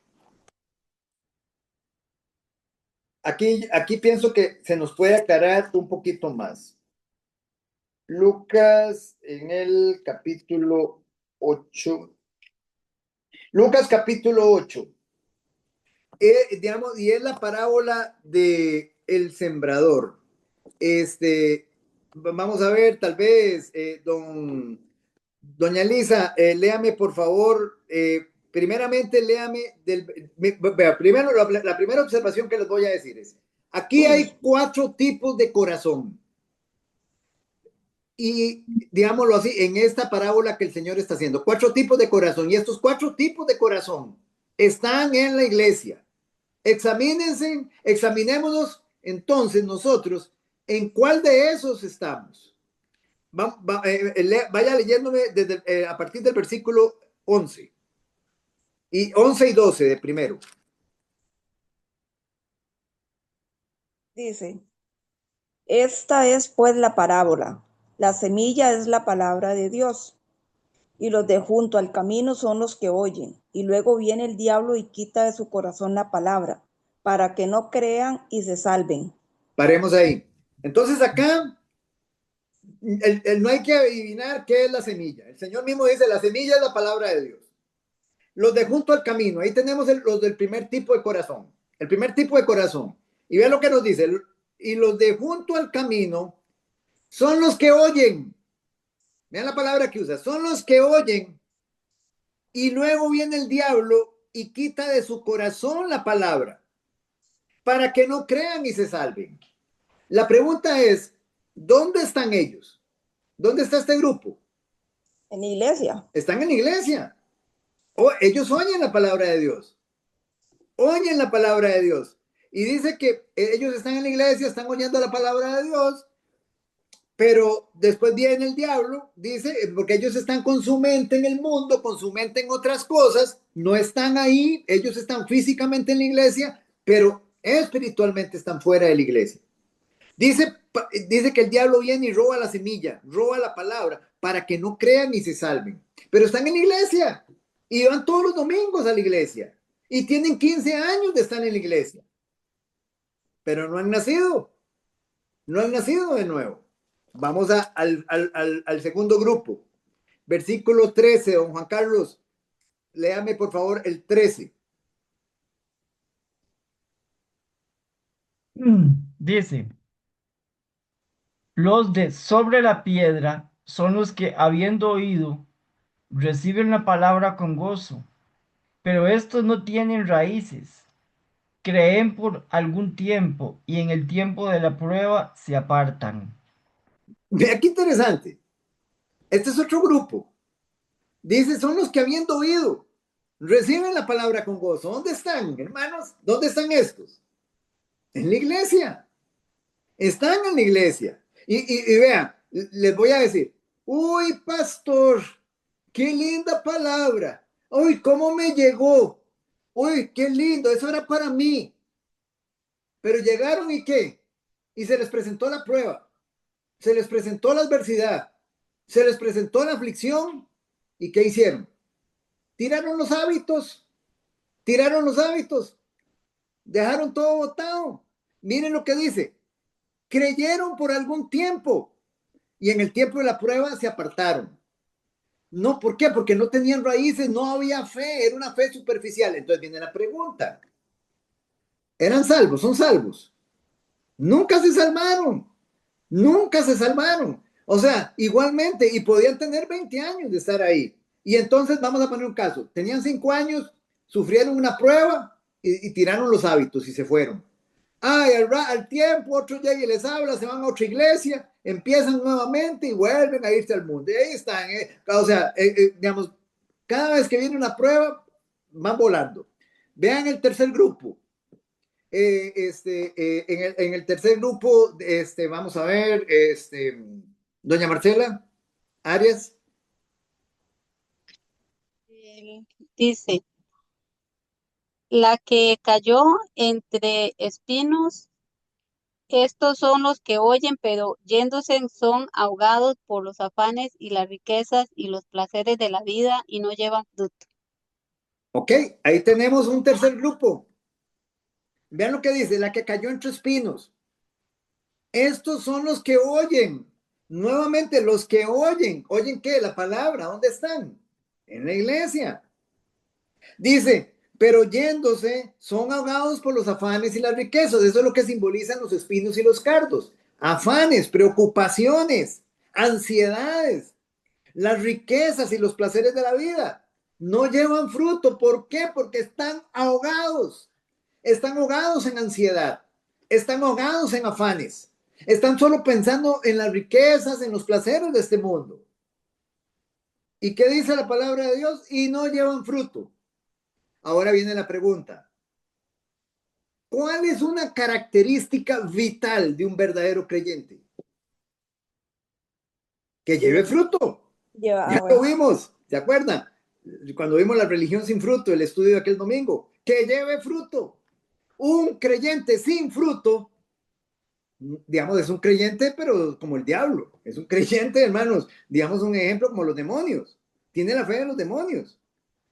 Aquí pienso que se nos puede aclarar un poquito más. Lucas en el capítulo 8. Lucas capítulo 8. Digamos, y es la parábola de el sembrador. Vamos a ver, tal vez, doña Lisa, léame por favor, primeramente léame, primero la primera observación que les voy a decir es, aquí hay 4 tipos de corazón. Y digámoslo así, en esta parábola que el Señor está haciendo, 4 tipos de corazón, y estos 4 tipos de corazón están en la iglesia. Examinémonos entonces nosotros en cuál de esos estamos. Vaya leyéndome a partir del versículo 11 y 11 y 12 de primero. Dice, esta es pues la parábola. La semilla es la palabra de Dios. Y los de junto al camino son los que oyen. Y luego viene el diablo y quita de su corazón la palabra, para que no crean y se salven. Paremos ahí. Entonces acá no hay que adivinar qué es la semilla. El Señor mismo dice, la semilla es la palabra de Dios. Los de junto al camino, ahí tenemos los del primer tipo de corazón. El primer tipo de corazón. Y vean lo que nos dice. Y los de junto al camino son los que oyen. Vean la palabra que usa. Son los que oyen. Y luego viene el diablo y quita de su corazón la palabra para que no crean y se salven. La pregunta es, ¿dónde están ellos? ¿Dónde está este grupo? En la iglesia. Están en la iglesia. Ellos oyen la palabra de Dios. Oyen la palabra de Dios. Y dice que ellos están en la iglesia, están oyendo la palabra de Dios, Pero después viene el diablo, dice, porque ellos están con su mente en el mundo, con su mente en otras cosas, no están ahí, ellos están físicamente en la iglesia, pero espiritualmente están fuera de la iglesia. Dice que el diablo viene y roba la semilla, roba la palabra, para que no crean y se salven. Pero están en la iglesia y van todos los domingos a la iglesia y tienen 15 años de estar en la iglesia, pero no han nacido de nuevo. Vamos al segundo grupo. Versículo 13, don Juan Carlos, léame por favor el 13. Dice, los de sobre la piedra son los que, habiendo oído, reciben la palabra con gozo, pero estos no tienen raíces. Creen por algún tiempo y en el tiempo de la prueba se apartan. Vea qué interesante. Este es otro grupo. Dice, son los que habiendo oído, reciben la palabra con gozo. ¿Dónde están, hermanos? ¿Dónde están estos? En la iglesia. Están en la iglesia. Y vean, les voy a decir, uy, pastor, qué linda palabra. Uy, cómo me llegó. Uy, qué lindo, eso era para mí. Pero llegaron y qué? Y se les presentó la prueba. Se les presentó la adversidad. Se les presentó la aflicción. ¿Y qué hicieron? Tiraron los hábitos. Tiraron los hábitos. Dejaron todo botado. Miren lo que dice. Creyeron por algún tiempo y en el tiempo de la prueba se apartaron. No, ¿por qué? Porque no tenían raíces, no había fe, era una fe superficial. Entonces viene la pregunta. ¿Eran salvos? ¿Son salvos? Nunca se salvaron. Nunca se salvaron. O sea, igualmente, y podían tener 20 años de estar ahí. Y entonces vamos a poner un caso. Tenían 5 años, sufrieron una prueba y tiraron los hábitos y se fueron. Ay, al tiempo otro llega y les habla, se van a otra iglesia, empiezan nuevamente y vuelven a irse al mundo. Y ahí están, o sea, digamos, cada vez que viene una prueba, van volando. Vean el tercer grupo. En el tercer grupo, vamos a ver, doña Marcela Arias. Dice, la que cayó entre espinos, estos son los que oyen, pero yéndose son ahogados por los afanes y las riquezas y los placeres de la vida y no llevan fruto. Ok, ahí tenemos un tercer grupo. Vean lo que dice, la que cayó entre espinos. Estos son los que oyen. Nuevamente, los que oyen. ¿Oyen qué? La palabra. ¿Dónde están? En la iglesia. Dice, pero yéndose, son ahogados por los afanes y las riquezas. Eso es lo que simbolizan los espinos y los cardos. Afanes, preocupaciones, ansiedades, las riquezas y los placeres de la vida. No llevan fruto. ¿Por qué? Porque están ahogados. Están ahogados en ansiedad. Están ahogados en afanes. Están solo pensando en las riquezas, en los placeres de este mundo. ¿Y qué dice la palabra de Dios? Y no llevan fruto. Ahora viene la pregunta. ¿Cuál es una característica vital de un verdadero creyente? Que lleve fruto. Ya lo vimos, ¿se acuerdan? Cuando vimos la religión sin fruto, el estudio de aquel domingo. Que lleve fruto. Un creyente sin fruto, digamos, es un creyente, pero como el diablo. Es un creyente, hermanos, digamos un ejemplo como los demonios. Tiene la fe de los demonios.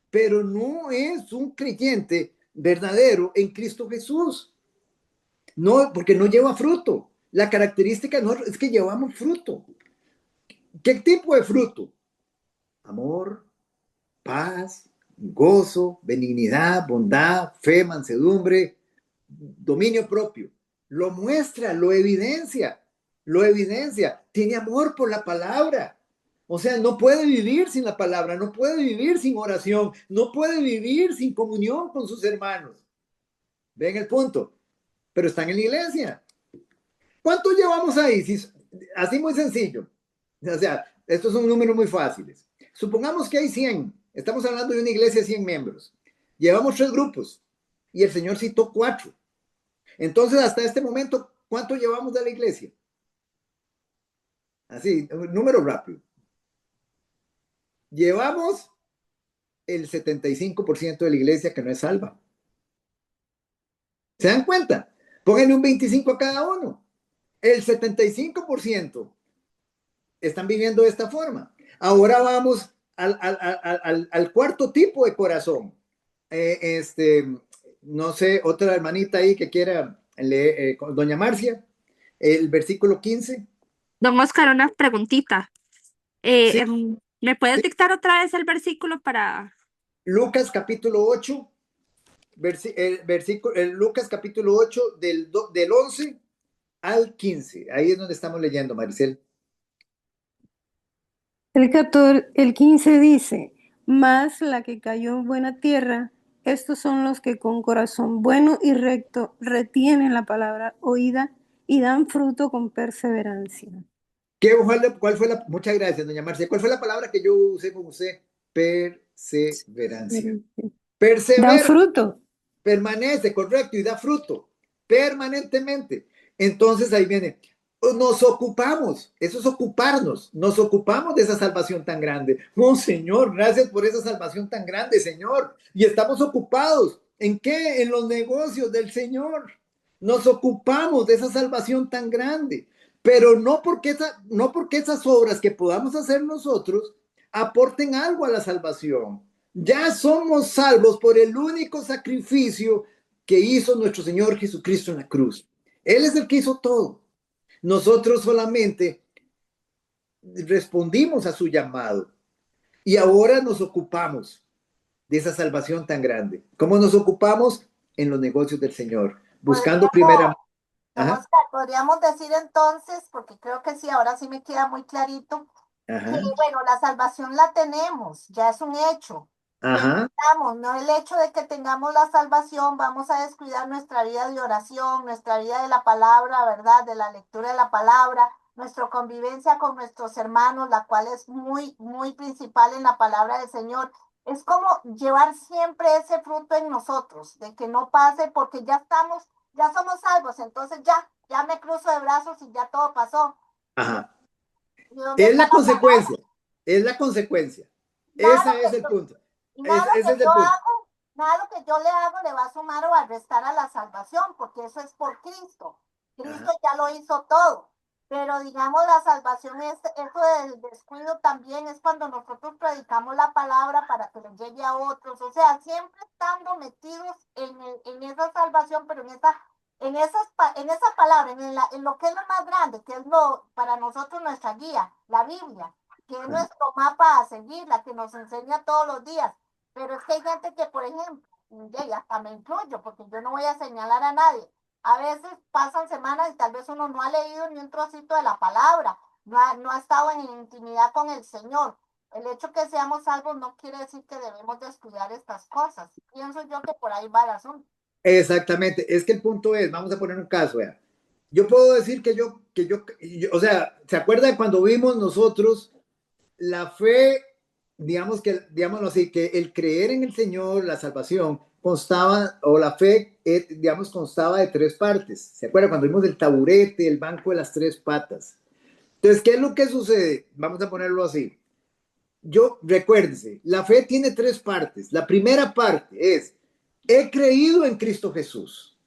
Pero no es un creyente verdadero en Cristo Jesús. No, porque no lleva fruto. La característica no es que llevamos fruto. ¿Qué tipo de fruto? Amor, paz, gozo, benignidad, bondad, fe, mansedumbre, dominio propio. Lo muestra, lo evidencia. Tiene amor por la palabra. O sea, no puede vivir sin la palabra, no puede vivir sin oración, no puede vivir sin comunión con sus hermanos. Ven el punto. Pero están en la iglesia. ¿Cuánto llevamos ahí? Así muy sencillo. O sea, estos son números muy fáciles. Supongamos que hay 100. Estamos hablando de una iglesia de 100 miembros. Llevamos 3 grupos y el Señor citó 4. Entonces, hasta este momento, ¿cuánto llevamos de la iglesia? Así, un número rápido. Llevamos el 75% de la iglesia que no es salva. ¿Se dan cuenta? Pónganle un 25 a cada uno. El 75% están viviendo de esta forma. Ahora vamos al cuarto tipo de corazón. No sé, otra hermanita ahí que quiera leer, doña Marcia, el versículo 15. Don Oscar, una preguntita. Sí, ¿Me puedes sí. dictar otra vez el versículo para...? Lucas capítulo 8, Lucas capítulo 8 del 11 al 15. Ahí es donde estamos leyendo, Maricel. El 15 dice, mas la que cayó en buena tierra, estos son los que con corazón bueno y recto retienen la palabra oída y dan fruto con perseverancia. ¿Cuál fue muchas gracias, doña Marcia. ¿Cuál fue la palabra que yo usé con usted? Perseverancia. Dan Persevera, fruto. permanece, correcto, y da fruto permanentemente. Entonces ahí viene, nos ocupamos, eso es ocuparnos, nos ocupamos de esa salvación tan grande. Oh Señor, gracias por esa salvación tan grande, Señor. Y estamos ocupados. ¿En qué? En los negocios del Señor. Nos ocupamos de esa salvación tan grande, pero no porque esas obras que podamos hacer nosotros aporten algo a la salvación. Ya somos salvos por el único sacrificio que hizo nuestro Señor Jesucristo en la cruz. Él es el que hizo todo. Nosotros solamente respondimos a su llamado y ahora nos ocupamos de esa salvación tan grande. ¿Cómo nos ocupamos? En los negocios del Señor, buscando primeramente. Podríamos decir entonces, porque creo que sí, ahora sí me queda muy clarito, Ajá. que bueno, la salvación la tenemos, ya es un hecho. Ajá. No el hecho de que tengamos la salvación, vamos a descuidar nuestra vida de oración, nuestra vida de la palabra, ¿verdad? De la lectura de la palabra, nuestra convivencia con nuestros hermanos, la cual es muy, muy principal en la palabra del Señor. Es como llevar siempre ese fruto en nosotros, de que no pase porque ya somos salvos, entonces ya me cruzo de brazos y ya todo pasó. Ajá. Es la consecuencia, es la consecuencia. Ese es el punto. Nada que yo le hago le va a sumar o a restar a la salvación, porque eso es por Cristo. Cristo ya lo hizo todo. Pero digamos, la salvación es eso del descuido también, es cuando nosotros predicamos la palabra para que le llegue a otros. O sea, siempre estando metidos en esa salvación, pero en esa palabra, en lo que es lo más grande, que es para nosotros nuestra guía, la Biblia, que es nuestro mapa a seguir, la que nos enseña todos los días. Pero es que hay gente que, por ejemplo, y hasta me incluyo, porque yo no voy a señalar a nadie, a veces pasan semanas y tal vez uno no ha leído ni un trocito de la palabra, no ha estado en intimidad con el Señor. El hecho que seamos salvos no quiere decir que debemos descuidar estas cosas. Pienso yo que por ahí va el asunto. Exactamente, es que el punto es, vamos a poner un caso, ¿ya? Yo puedo decir que yo, o sea, ¿se acuerdan cuando vimos nosotros la fe, digámoslo así, que el creer en el Señor, la salvación, constaba, o la fe, constaba de tres partes? ¿Se acuerdan cuando vimos el taburete, el banco de las tres patas? Entonces, ¿qué es lo que sucede? Vamos a ponerlo así. Recuérdense, la fe tiene tres partes. La primera parte es, he creído en Cristo Jesús.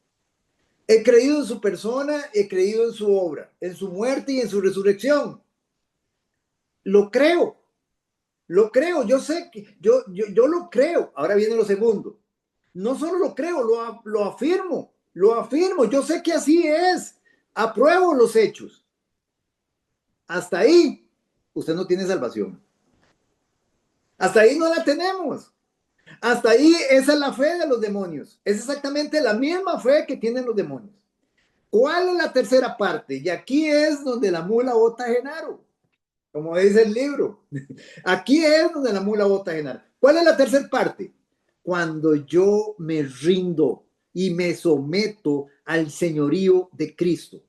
He creído en su persona, he creído en su obra, en su muerte y en su resurrección. Lo creo, yo sé que yo lo creo. Ahora viene lo segundo. No solo lo creo, lo afirmo, yo sé que así es. Apruebo los hechos. Hasta ahí, usted no tiene salvación. Hasta ahí no la tenemos. Hasta ahí, esa es la fe de los demonios. Es exactamente la misma fe que tienen los demonios. ¿Cuál es la tercera parte? Y aquí es donde la mula bota a Genaro, como dice el libro. Aquí es donde la mula bota a Genaro. ¿Cuál es la tercera parte? Cuando yo me rindo y me someto al señorío de Cristo.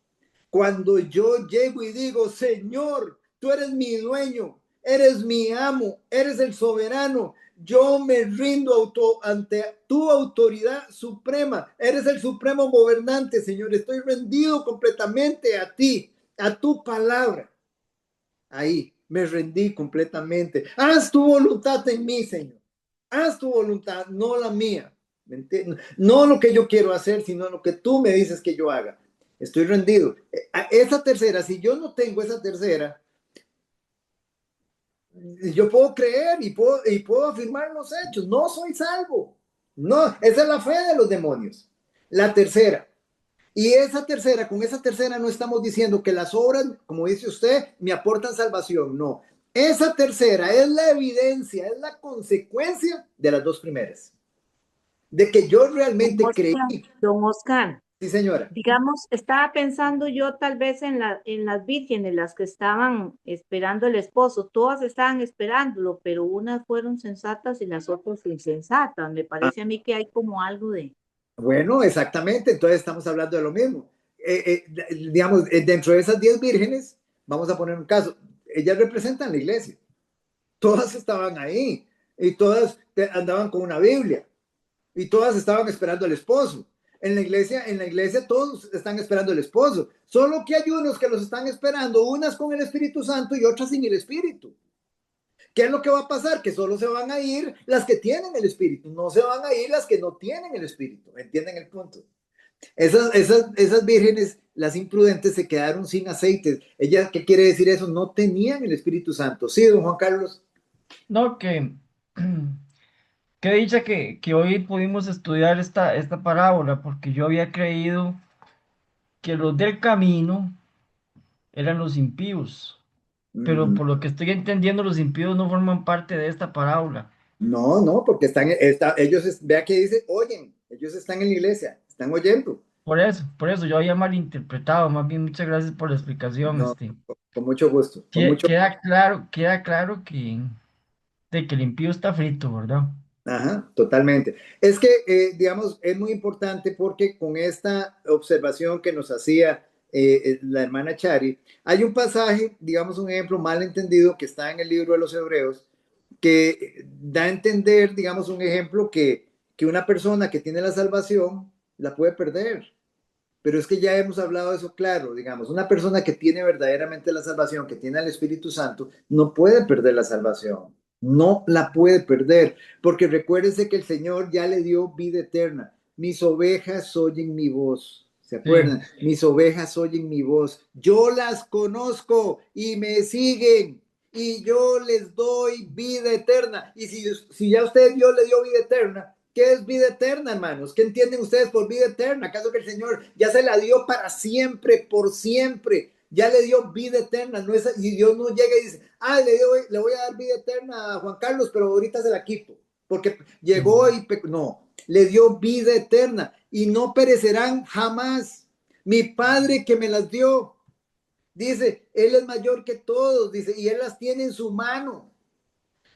Cuando yo llego y digo, Señor, tú eres mi dueño, eres mi amo, eres el soberano. Yo me rindo ante tu autoridad suprema. Eres el supremo gobernante, Señor. Estoy rendido completamente a ti, a tu palabra. ahí, me rendí completamente. Haz tu voluntad en mí, Señor. Haz tu voluntad, no la mía. ¿Me entiendes? No lo que yo quiero hacer, sino lo que tú me dices que yo haga. Estoy rendido. Esa tercera, si yo no tengo esa tercera, yo puedo creer y puedo afirmar los hechos. No soy salvo. No, esa es la fe de los demonios. La tercera. Y esa tercera, con esa tercera no estamos diciendo que las obras, como dice usted, me aportan salvación. No. Esa tercera es la evidencia, es la consecuencia de las dos primeras. De que yo realmente creí. Don Oscar, Sí, señora. digamos, estaba pensando yo tal vez en las vírgenes, las que estaban esperando el esposo, todas estaban esperándolo, pero unas fueron sensatas y las otras insensatas. Me parece a mí que hay como algo de... Bueno, exactamente, entonces estamos hablando de lo mismo. Digamos, dentro de esas 10 vírgenes, vamos a poner un caso, ellas representan la iglesia. Todas estaban ahí y todas andaban con una Biblia y todas estaban esperando al esposo. En la iglesia todos están esperando al esposo, solo que hay unos que los están esperando, unas con el Espíritu Santo y otras sin el Espíritu. ¿Qué es lo que va a pasar? Que solo se van a ir las que tienen el Espíritu, no se van a ir las que no tienen el Espíritu. ¿Entienden el punto? Esas vírgenes, las imprudentes, se quedaron sin aceite. Ellas, ¿qué quiere decir eso? No tenían el Espíritu Santo. Sí, don Juan Carlos. No, qué dicha que hoy pudimos estudiar esta parábola, porque yo había creído que los del camino eran los impíos, pero por lo que estoy entendiendo, los impíos no forman parte de esta parábola. No, porque vea que dice, oyen, ellos están en la iglesia, están oyendo. Por eso, yo había malinterpretado. Más bien, muchas gracias por la explicación. No, con mucho gusto. Queda claro de que el impío está frito, ¿verdad? Ajá, totalmente. Es que, digamos, es muy importante porque con esta observación que nos hacía la hermana Chari, hay un pasaje, digamos, un ejemplo mal entendido que está en el libro de los Hebreos, que da a entender, digamos, un ejemplo que una persona que tiene la salvación la puede perder. Pero es que ya hemos hablado de eso, claro, digamos, una persona que tiene verdaderamente la salvación, que tiene al Espíritu Santo, no puede perder la salvación, no la puede perder, porque recuérdense que el Señor ya le dio vida eterna. Mis ovejas oyen mi voz. ¿Se acuerdan? Sí. Mis ovejas oyen mi voz. Yo las conozco y me siguen y yo les doy vida eterna. Y si ya Dios le dio vida eterna, ¿qué es vida eterna, hermanos? ¿Qué entienden ustedes por vida eterna? ¿Acaso que el Señor ya se la dio para siempre, por siempre? Ya le dio vida eterna, no es, y Dios no llega y dice, le voy a dar vida eterna a Juan Carlos, pero ahorita se la quito, porque llegó y no, le dio vida eterna y no perecerán jamás. Mi Padre que me las dio, dice, Él es mayor que todos, dice, y Él las tiene en su mano.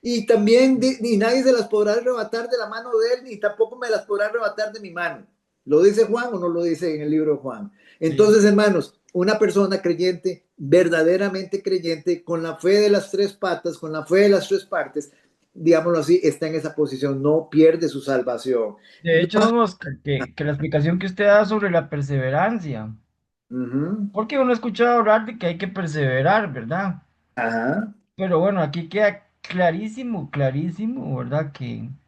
Y también ni nadie se las podrá arrebatar de la mano de Él, ni tampoco me las podrá arrebatar de mi mano. ¿Lo dice Juan o no lo dice en el libro de Juan? Entonces, sí, hermanos, una persona creyente, verdaderamente creyente, con la fe de las tres patas, con la fe de las tres partes, digámoslo así, está en esa posición, no pierde su salvación. De hecho, don Oscar, que la explicación que usted da sobre la perseverancia, porque uno ha escuchado hablar de que hay que perseverar, ¿verdad? Ajá. Pero bueno, aquí queda clarísimo, ¿verdad?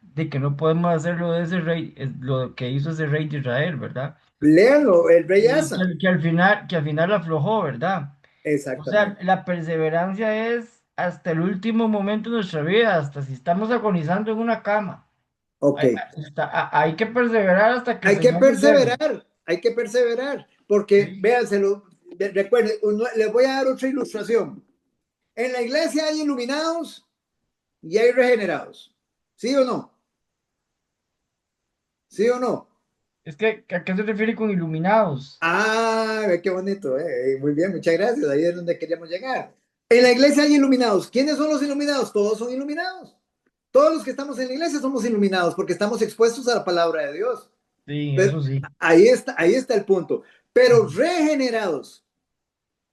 De que no podemos hacer lo de ese rey, lo que hizo ese rey de Israel, ¿verdad? Léanlo, el rey Asa. Que al final aflojó, ¿verdad? Exactamente. O sea, la perseverancia es hasta el último momento de nuestra vida, hasta si estamos agonizando en una cama. Ok. Hay que perseverar hasta que hay que perseverar, porque sí, véanselo, recuerden, les voy a dar otra ilustración. En la iglesia hay iluminados y hay regenerados. ¿Sí o no? ¿Sí o no? Es que, ¿a qué se refiere con iluminados? Ah, qué bonito. Muy bien, muchas gracias. Ahí es donde queríamos llegar. En la iglesia hay iluminados. ¿Quiénes son los iluminados? Todos son iluminados. Todos los que estamos en la iglesia somos iluminados porque estamos expuestos a la palabra de Dios. Sí, pero, eso sí. Ahí está el punto. Pero regenerados,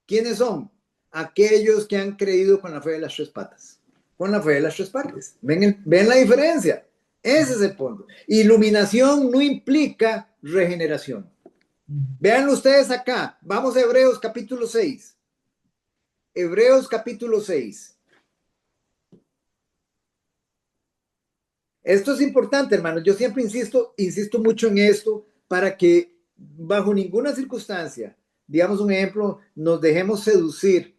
¿quiénes son? Aquellos que han creído con la fe de las tres patas. Con la fe de las tres partes. ¿Ven la diferencia? Ese es el punto. Iluminación no implica regeneración. Vean ustedes acá. Vamos a Hebreos capítulo 6. Hebreos capítulo 6. Esto es importante, hermanos. Yo siempre insisto mucho en esto para que bajo ninguna circunstancia, digamos un ejemplo, nos dejemos seducir,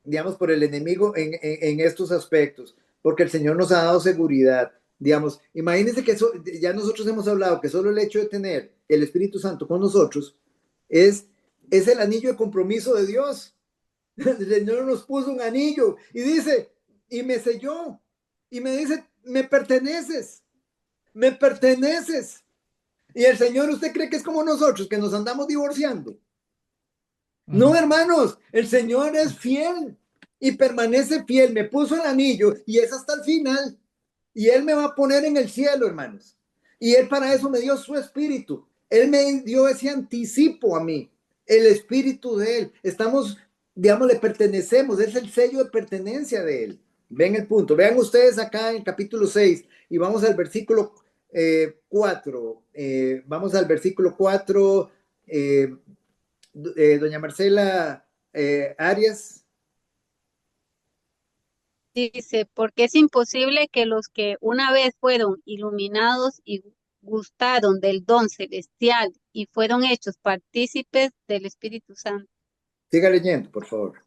digamos, por el enemigo en estos aspectos, porque el Señor nos ha dado seguridad. Digamos, imagínense que ya nosotros hemos hablado que solo el hecho de tener el Espíritu Santo con nosotros es el anillo de compromiso de Dios. El Señor nos puso un anillo y dice, y me selló, y me dice, me perteneces. Y el Señor, ¿usted cree que es como nosotros, que nos andamos divorciando? No, hermanos, el Señor es fiel y permanece fiel. Me puso el anillo y es hasta el final. Y Él me va a poner en el cielo, hermanos. Y Él para eso me dio su espíritu. Él me dio ese anticipo a mí, el espíritu de Él. Estamos, digamos, le pertenecemos. Es el sello de pertenencia de Él. Ven el punto. Vean ustedes acá en el capítulo 6 y vamos al versículo 4. Vamos al versículo 4. Doña Marcela Arias. Dice, porque es imposible que los que una vez fueron iluminados y gustaron del don celestial y fueron hechos partícipes del Espíritu Santo, Siga leyendo, por favor.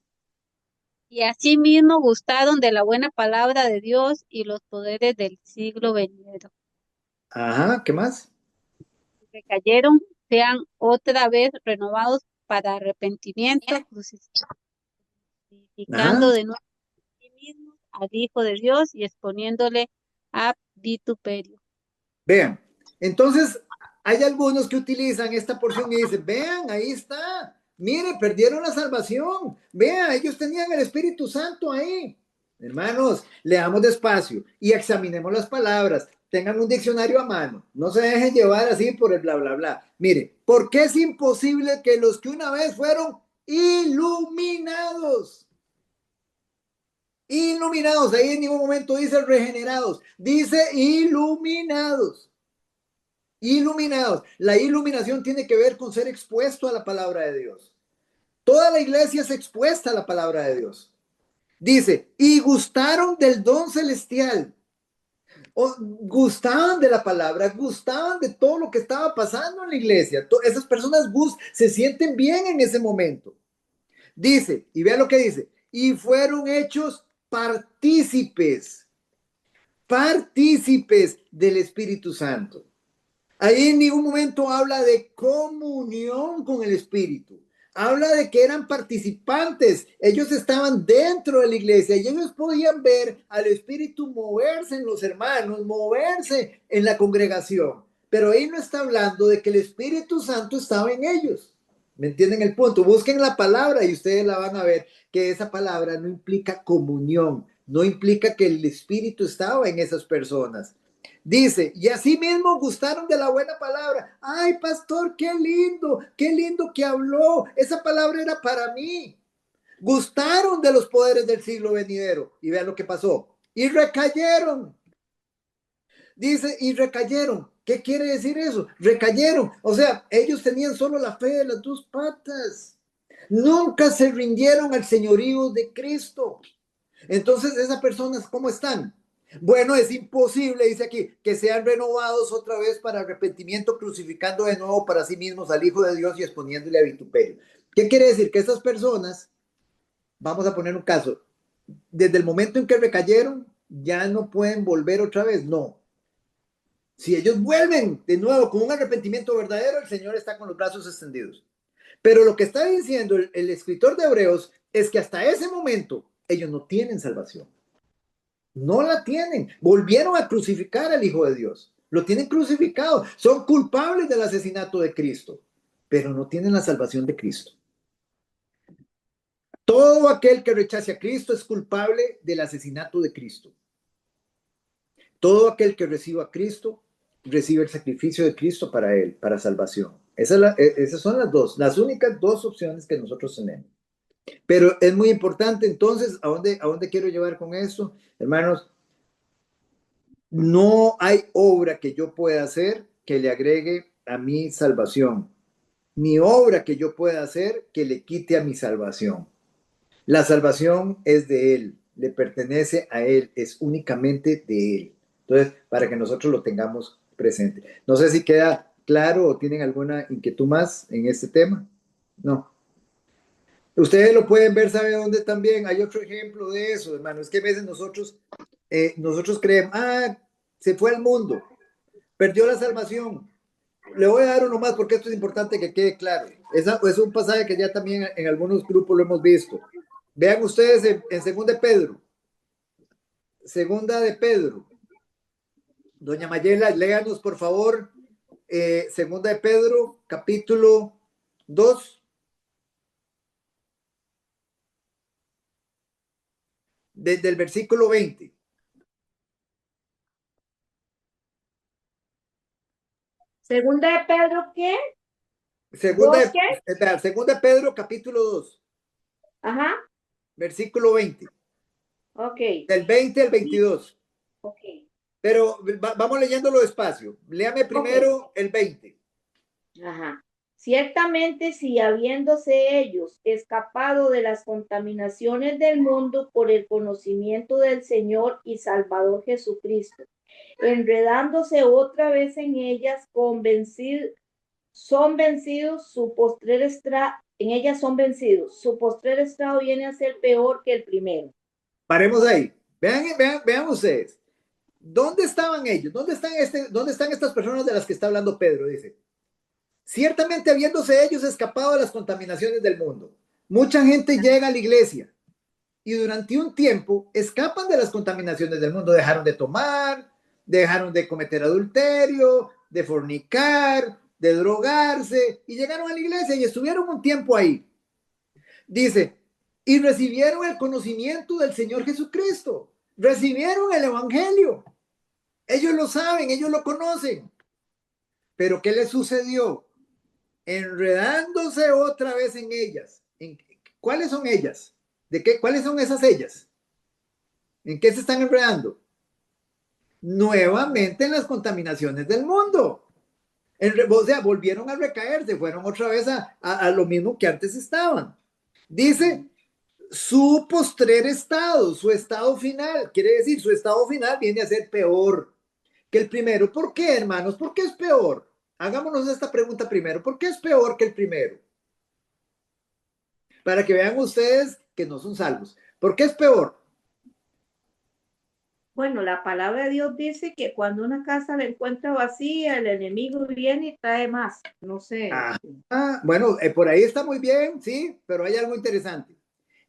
y asimismo gustaron de la buena palabra de Dios y los poderes del siglo venidero, Ajá, ¿qué más? recayeron, sean otra vez renovados para arrepentimiento, crucificando Ajá. de nuevo a sí mismos al Hijo de Dios y exponiéndole a vituperio. Vean, entonces hay algunos que utilizan esta porción y dicen, vean, ahí está, mire, perdieron la salvación, vean, ellos tenían el Espíritu Santo ahí. Hermanos, leamos despacio y examinemos las palabras, tengan un diccionario a mano, no se dejen llevar así por el bla, bla, bla. Mire, ¿por qué es imposible que los que una vez fueron iluminados? Iluminados, ahí en ningún momento dice regenerados, dice iluminados. Iluminados. La iluminación tiene que ver con ser expuesto a la palabra de Dios. Toda la iglesia es expuesta a la palabra de Dios. Dice, y gustaron del don celestial. O gustaban de la palabra, gustaban de todo lo que estaba pasando en la iglesia. Esas personas se sienten bien en ese momento. Dice, y vea lo que dice, y fueron hechos partícipes del Espíritu Santo. Ahí en ningún momento habla de comunión con el Espíritu. Habla de que eran participantes. Ellos estaban dentro de la iglesia y ellos podían ver al Espíritu moverse en los hermanos, moverse en la congregación. Pero ahí no está hablando de que el Espíritu Santo estaba en ellos. ¿Me entienden el punto? Busquen la palabra y ustedes la van a ver, que esa palabra no implica comunión, no implica que el Espíritu estaba en esas personas. Dice, y así mismo gustaron de la buena palabra. Ay, pastor, qué lindo que habló. Esa palabra era para mí. Gustaron de los poderes del siglo venidero. Y vean lo que pasó. Y recayeron. Dice, y recayeron. ¿Qué quiere decir eso? Recayeron. O sea, ellos tenían solo la fe de las dos patas. Nunca se rindieron al señorío de Cristo. Entonces, esas personas, ¿cómo están? Bueno, es imposible, dice aquí, que sean renovados otra vez para arrepentimiento, crucificando de nuevo para sí mismos al Hijo de Dios y exponiéndole a vituperio. ¿Qué quiere decir? Que estas personas, vamos a poner un caso, desde el momento en que recayeron, ya no pueden volver otra vez. No. Si ellos vuelven de nuevo con un arrepentimiento verdadero, el Señor está con los brazos extendidos. Pero lo que está diciendo el escritor de Hebreos es que hasta ese momento ellos no tienen salvación. No la tienen. Volvieron a crucificar al Hijo de Dios. Lo tienen crucificado. Son culpables del asesinato de Cristo, pero no tienen la salvación de Cristo. Todo aquel que rechace a Cristo es culpable del asesinato de Cristo. Todo aquel que reciba a Cristo recibe el sacrificio de Cristo para él, para salvación. Esas son las únicas dos opciones que nosotros tenemos. Pero es muy importante, entonces, ¿a dónde quiero llevar con eso? Hermanos, no hay obra que yo pueda hacer que le agregue a mi salvación, ni obra que yo pueda hacer que le quite a mi salvación. La salvación es de Él, le pertenece a Él, es únicamente de Él. Entonces, para que nosotros lo tengamos presente. No sé si queda claro o tienen alguna inquietud más en este tema. No. Ustedes lo pueden ver, ¿sabe dónde también? Hay otro ejemplo de eso, hermano. Es que a veces nosotros creemos, se fue al mundo, perdió la salvación. Le voy a dar uno más porque esto es importante que quede claro. Es un pasaje que ya también en algunos grupos lo hemos visto. Vean ustedes en Segunda de Pedro. Doña Mayela, léanos por favor, Segunda de Pedro, capítulo 2, desde el versículo 20. Segunda de Pedro, ¿qué? Segunda ¿Qué? Segunda de Pedro, capítulo 2, Ajá, versículo 20. ok, Del 20 al 22. ok, Pero vamos leyéndolo despacio. Léame primero el 20. ajá. Ciertamente, si habiéndose ellos escapado de las contaminaciones del mundo por el conocimiento del Señor y Salvador Jesucristo, enredándose otra vez en ellas, son vencidos, en ellas son vencidos. Su postrer estado viene a ser peor que el primero. Paremos ahí. Vean ustedes. ¿Dónde estaban ellos? ¿Dónde están estas personas de las que está hablando Pedro? Dice, ciertamente habiéndose ellos escapado de las contaminaciones del mundo. Mucha gente llega a la iglesia y durante un tiempo escapan de las contaminaciones del mundo. Dejaron de tomar, dejaron de cometer adulterio, de fornicar, de drogarse y llegaron a la iglesia y estuvieron un tiempo ahí. Dice, y recibieron el conocimiento del Señor Jesucristo. Recibieron el evangelio. Ellos lo saben, ellos lo conocen. Pero ¿qué les sucedió? Enredándose otra vez en ellas. ¿Cuáles son ellas? ¿Cuáles son esas ellas? ¿En qué se están enredando? Nuevamente en las contaminaciones del mundo. O sea, volvieron a recaerse, fueron otra vez a lo mismo que antes estaban. Dice, su postrer estado, su estado final, quiere decir, su estado final viene a ser peor que el primero. ¿Por qué, hermanos? ¿Por qué es peor? Hagámonos esta pregunta primero. ¿Por qué es peor que el primero? Para que vean ustedes que no son salvos. ¿Por qué es peor? Bueno, la palabra de Dios dice que cuando una casa la encuentra vacía, el enemigo viene y trae más. No sé. Bueno, por ahí está muy bien, sí, pero hay algo interesante.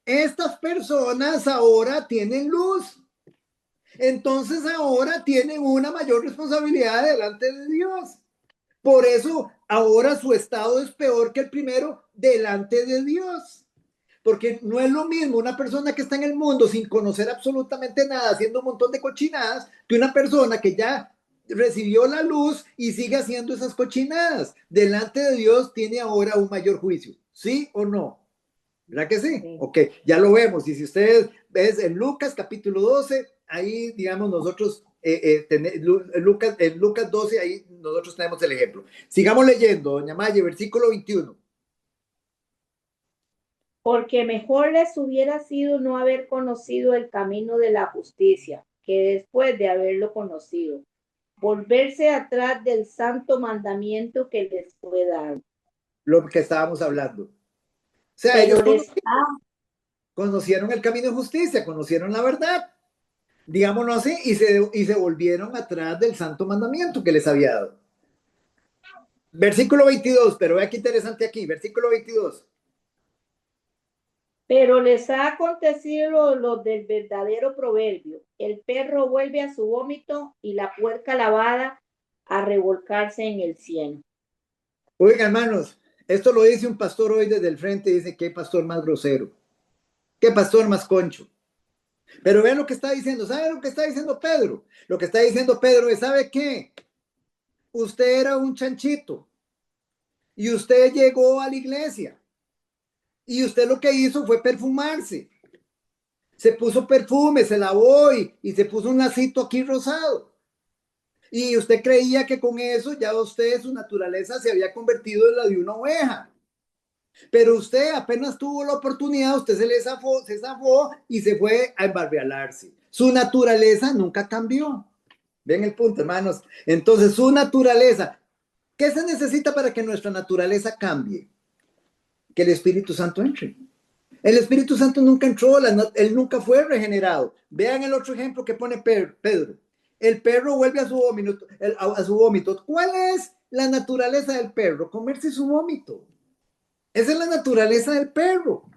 Estas personas ahora tienen luz. Entonces ahora tienen una mayor responsabilidad delante de Dios. Por eso ahora su estado es peor que el primero delante de Dios. Porque no es lo mismo una persona que está en el mundo sin conocer absolutamente nada, haciendo un montón de cochinadas, que una persona que ya recibió la luz y sigue haciendo esas cochinadas. Delante de Dios tiene ahora un mayor juicio. ¿Sí o no? ¿Verdad que sí? Sí. Ok, ya lo vemos. Y si ustedes ven en Lucas capítulo 12, ahí digamos nosotros, en Lucas 12, ahí nosotros tenemos el ejemplo. Sigamos leyendo, doña Maye, versículo 21. Porque mejor les hubiera sido no haber conocido el camino de la justicia que después de haberlo conocido, volverse atrás del santo mandamiento que les fue dado. Lo que estábamos hablando. O sea, Pero ellos conocieron el camino de justicia, conocieron la verdad, digámoslo así, y se volvieron atrás del santo mandamiento que les había dado. Versículo 22, pero vea qué interesante aquí, versículo 22. Pero les ha acontecido lo del verdadero proverbio. El perro vuelve a su vómito y la puerca lavada a revolcarse en el cieno. Oigan, hermanos, esto lo dice un pastor hoy desde el frente, dice, qué pastor más grosero, qué pastor más concho. Pero vean lo que está diciendo, ¿sabe lo que está diciendo Pedro? Lo que está diciendo Pedro es, ¿sabe qué? Usted era un chanchito y usted llegó a la iglesia y usted lo que hizo fue perfumarse. Se puso perfume, se lavó y se puso un lacito aquí rosado. Y usted creía que con eso ya usted, su naturaleza se había convertido en la de una oveja. Pero usted apenas tuvo la oportunidad, usted se zafó y se fue a embarbialarse. Su naturaleza nunca cambió. Ven el punto, hermanos. Entonces, su naturaleza, ¿qué se necesita para que nuestra naturaleza cambie? Que el Espíritu Santo entre. El Espíritu Santo nunca entró, él nunca fue regenerado. Vean el otro ejemplo que pone Pedro. El perro vuelve a su vómito. ¿Cuál es la naturaleza del perro? Comerse su vómito. Esa es la naturaleza del perro.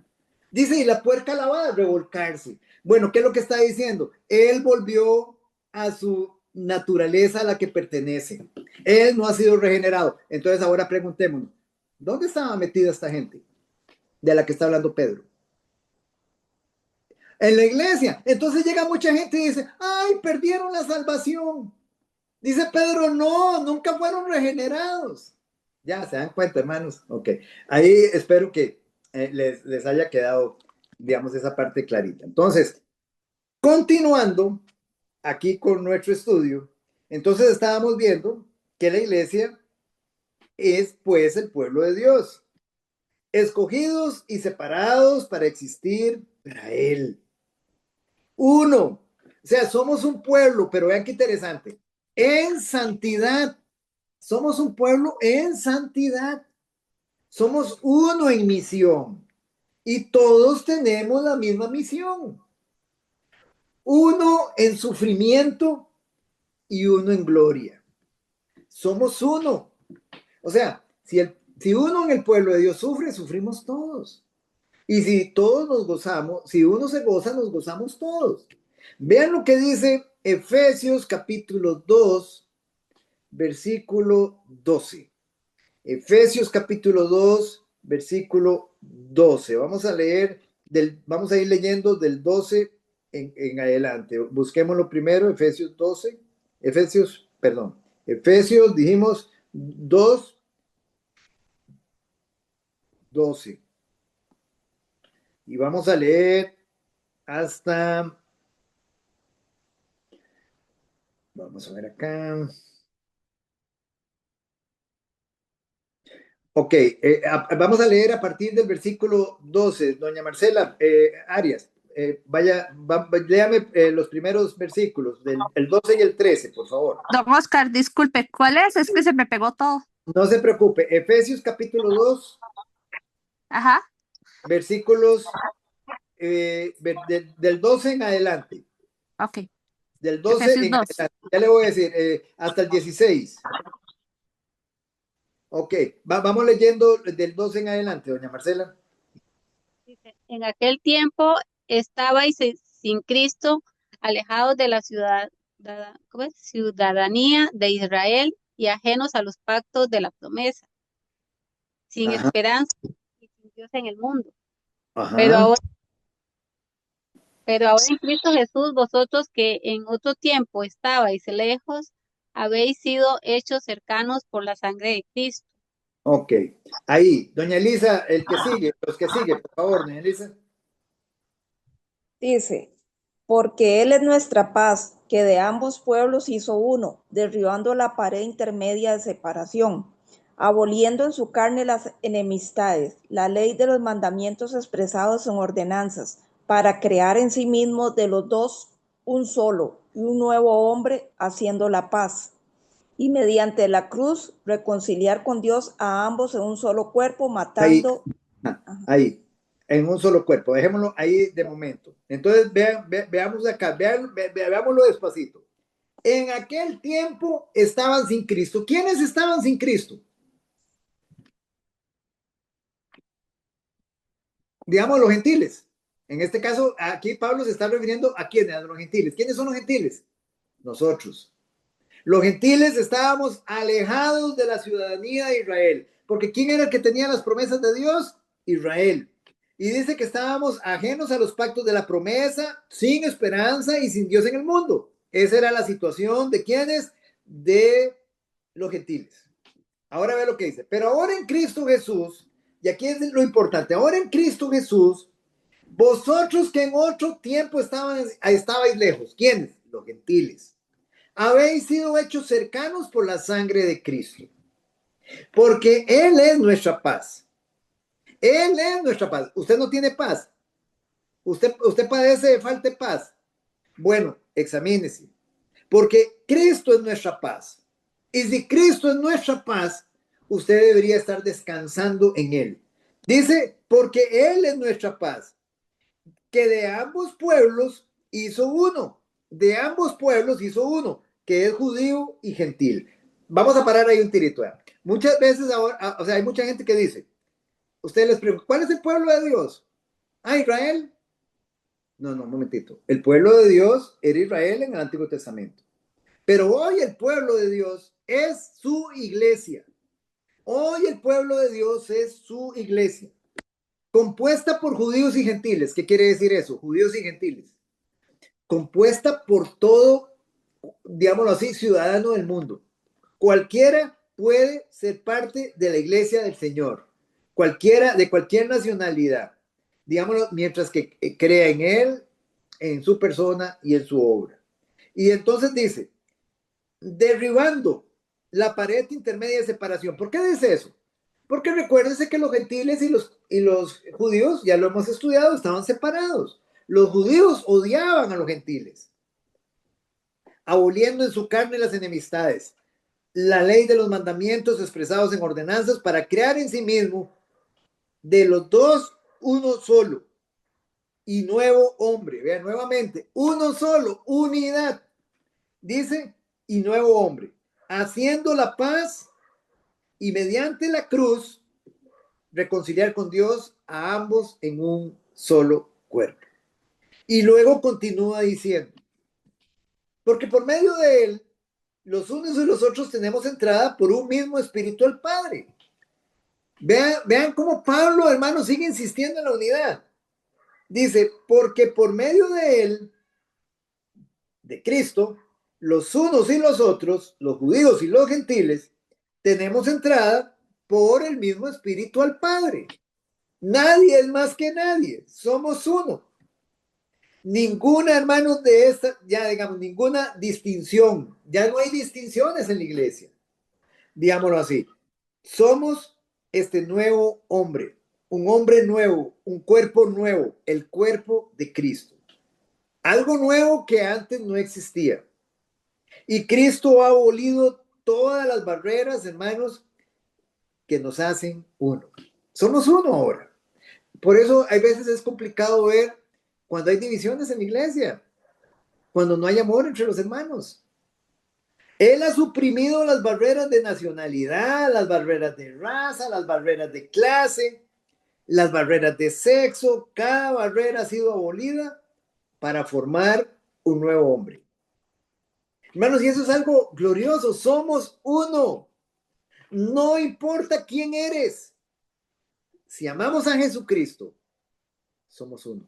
Dice, y la puerca lavada, revolcarse. Bueno, ¿qué es lo que está diciendo? Él volvió a su naturaleza a la que pertenece. Él no ha sido regenerado. Entonces ahora preguntémonos, ¿dónde estaba metida esta gente de la que está hablando Pedro? En la iglesia. Entonces llega mucha gente y dice, ay, perdieron la salvación. Dice Pedro, no, nunca fueron regenerados. Ya, ¿se dan cuenta, hermanos? Ok. Ahí espero que les haya quedado, digamos, esa parte clarita. Entonces, continuando aquí con nuestro estudio, entonces estábamos viendo que la iglesia es, pues, el pueblo de Dios, escogidos y separados para existir para Él. Uno, o sea, somos un pueblo, pero vean qué interesante, en santidad. Somos un pueblo en santidad. Somos uno en misión. Y todos tenemos la misma misión. Uno en sufrimiento y uno en gloria. Somos uno. O sea, si uno en el pueblo de Dios sufre, sufrimos todos. Y si todos nos gozamos, si uno se goza, nos gozamos todos. Vean lo que dice Efesios capítulo 2, versículo 12. Efesios capítulo 2, versículo 12. Vamos a ir leyendo del 12 en adelante. Busquémoslo primero, Efesios 12. Efesios, dijimos 2, 12. Y vamos a leer hasta... Vamos a ver acá. Ok, vamos a leer a partir del versículo 12. Doña Marcela Arias, léame los primeros versículos, el 12 y el 13, por favor. Don Oscar, disculpe, ¿cuál es? Es que se me pegó todo. No se preocupe, Efesios capítulo 2, Ajá. versículos del 12 en adelante. Ok. Del 12 Efesios en 2. adelante. Ya le voy a decir, hasta el 16. Ok, vamos leyendo del 12 en adelante, doña Marcela. En aquel tiempo estabais sin Cristo, alejados de la ciudadanía de Israel y ajenos a los pactos de la promesa, sin Ajá. esperanza y sin Dios en el mundo. Ajá. Pero ahora en Cristo Jesús, vosotros que en otro tiempo estabais lejos, habéis sido hechos cercanos por la sangre de Cristo. Ok, ahí, doña Elisa, los que siguen, por favor, doña Elisa. Dice, porque Él es nuestra paz, que de ambos pueblos hizo uno, derribando la pared intermedia de separación, aboliendo en su carne las enemistades, la ley de los mandamientos expresados en ordenanzas, para crear en sí mismo de los dos un solo y un nuevo hombre, haciendo la paz. Y mediante la cruz reconciliar con Dios a ambos en un solo cuerpo, matando... Ahí, en un solo cuerpo. Dejémoslo ahí de momento. Entonces, veamos acá, veámoslo despacito. En aquel tiempo estaban sin Cristo. ¿Quiénes estaban sin Cristo? Digamos, los gentiles. En este caso, aquí Pablo se está refiriendo a quiénes, a los gentiles. ¿Quiénes son los gentiles? Nosotros. Los gentiles estábamos alejados de la ciudadanía de Israel, porque ¿quién era el que tenía las promesas de Dios? Israel. Y dice que estábamos ajenos a los pactos de la promesa, sin esperanza y sin Dios en el mundo. Esa era la situación de ¿quiénes? De los gentiles. Ahora ve lo que dice. Pero ahora en Cristo Jesús, y aquí es lo importante, ahora en Cristo Jesús, vosotros que en otro tiempo estabais lejos. ¿Quiénes? Los gentiles. Habéis sido hechos cercanos por la sangre de Cristo, porque Él es nuestra paz. Él es nuestra paz. Usted no tiene paz. Usted padece de falta de paz. Bueno, examínese. Porque Cristo es nuestra paz. Y si Cristo es nuestra paz, usted debería estar descansando en Él. Dice, porque Él es nuestra paz, que de ambos pueblos hizo uno. De ambos pueblos hizo uno, que es judío y gentil. Vamos a parar ahí un tirito. Muchas veces ahora, o sea, hay mucha gente que dice, ustedes les preguntan, ¿cuál es el pueblo de Dios? Ah, Israel. No, un momentito. El pueblo de Dios era Israel en el Antiguo Testamento. Pero hoy el pueblo de Dios es su iglesia. Hoy el pueblo de Dios es su iglesia, compuesta por judíos y gentiles. ¿Qué quiere decir eso? Judíos y gentiles. Compuesta por todo, digámoslo así, ciudadano del mundo. Cualquiera puede ser parte de la iglesia del Señor. Cualquiera, de cualquier nacionalidad. Digámoslo, mientras que crea en Él, en su persona y en su obra. Y entonces dice, derribando la pared intermedia de separación. ¿Por qué dice eso? Porque recuérdense que los gentiles y los judíos, ya lo hemos estudiado, estaban separados. Los judíos odiaban a los gentiles, aboliendo en su carne las enemistades, la ley de los mandamientos expresados en ordenanzas para crear en sí mismo de los dos uno solo y nuevo hombre. Vean nuevamente, uno solo, unidad. Dice, y nuevo hombre, haciendo la paz y mediante la cruz reconciliar con Dios a ambos en un solo cuerpo. Y luego continúa diciendo, porque por medio de él, los unos y los otros tenemos entrada por un mismo espíritu al Padre. Vean cómo Pablo, hermano, sigue insistiendo en la unidad. Dice, porque por medio de él, de Cristo, los unos y los otros, los judíos y los gentiles, tenemos entrada por el mismo espíritu al Padre. Nadie es más que nadie, somos uno. Ninguna, hermanos, de esta, ya digamos, ninguna distinción, ya no hay distinciones en la iglesia, digámoslo así. Somos este nuevo hombre, un hombre nuevo, un cuerpo nuevo, el cuerpo de Cristo. Algo nuevo que antes no existía. Y Cristo ha abolido todas las barreras, hermanos, que nos hacen uno. Somos uno ahora. Por eso hay veces es complicado ver cuando hay divisiones en la iglesia, cuando no hay amor entre los hermanos. Él ha suprimido las barreras de nacionalidad, las barreras de raza, las barreras de clase, las barreras de sexo. Cada barrera ha sido abolida para formar un nuevo hombre. Hermanos, y eso es algo glorioso. Somos uno. No importa quién eres. Si amamos a Jesucristo, somos uno.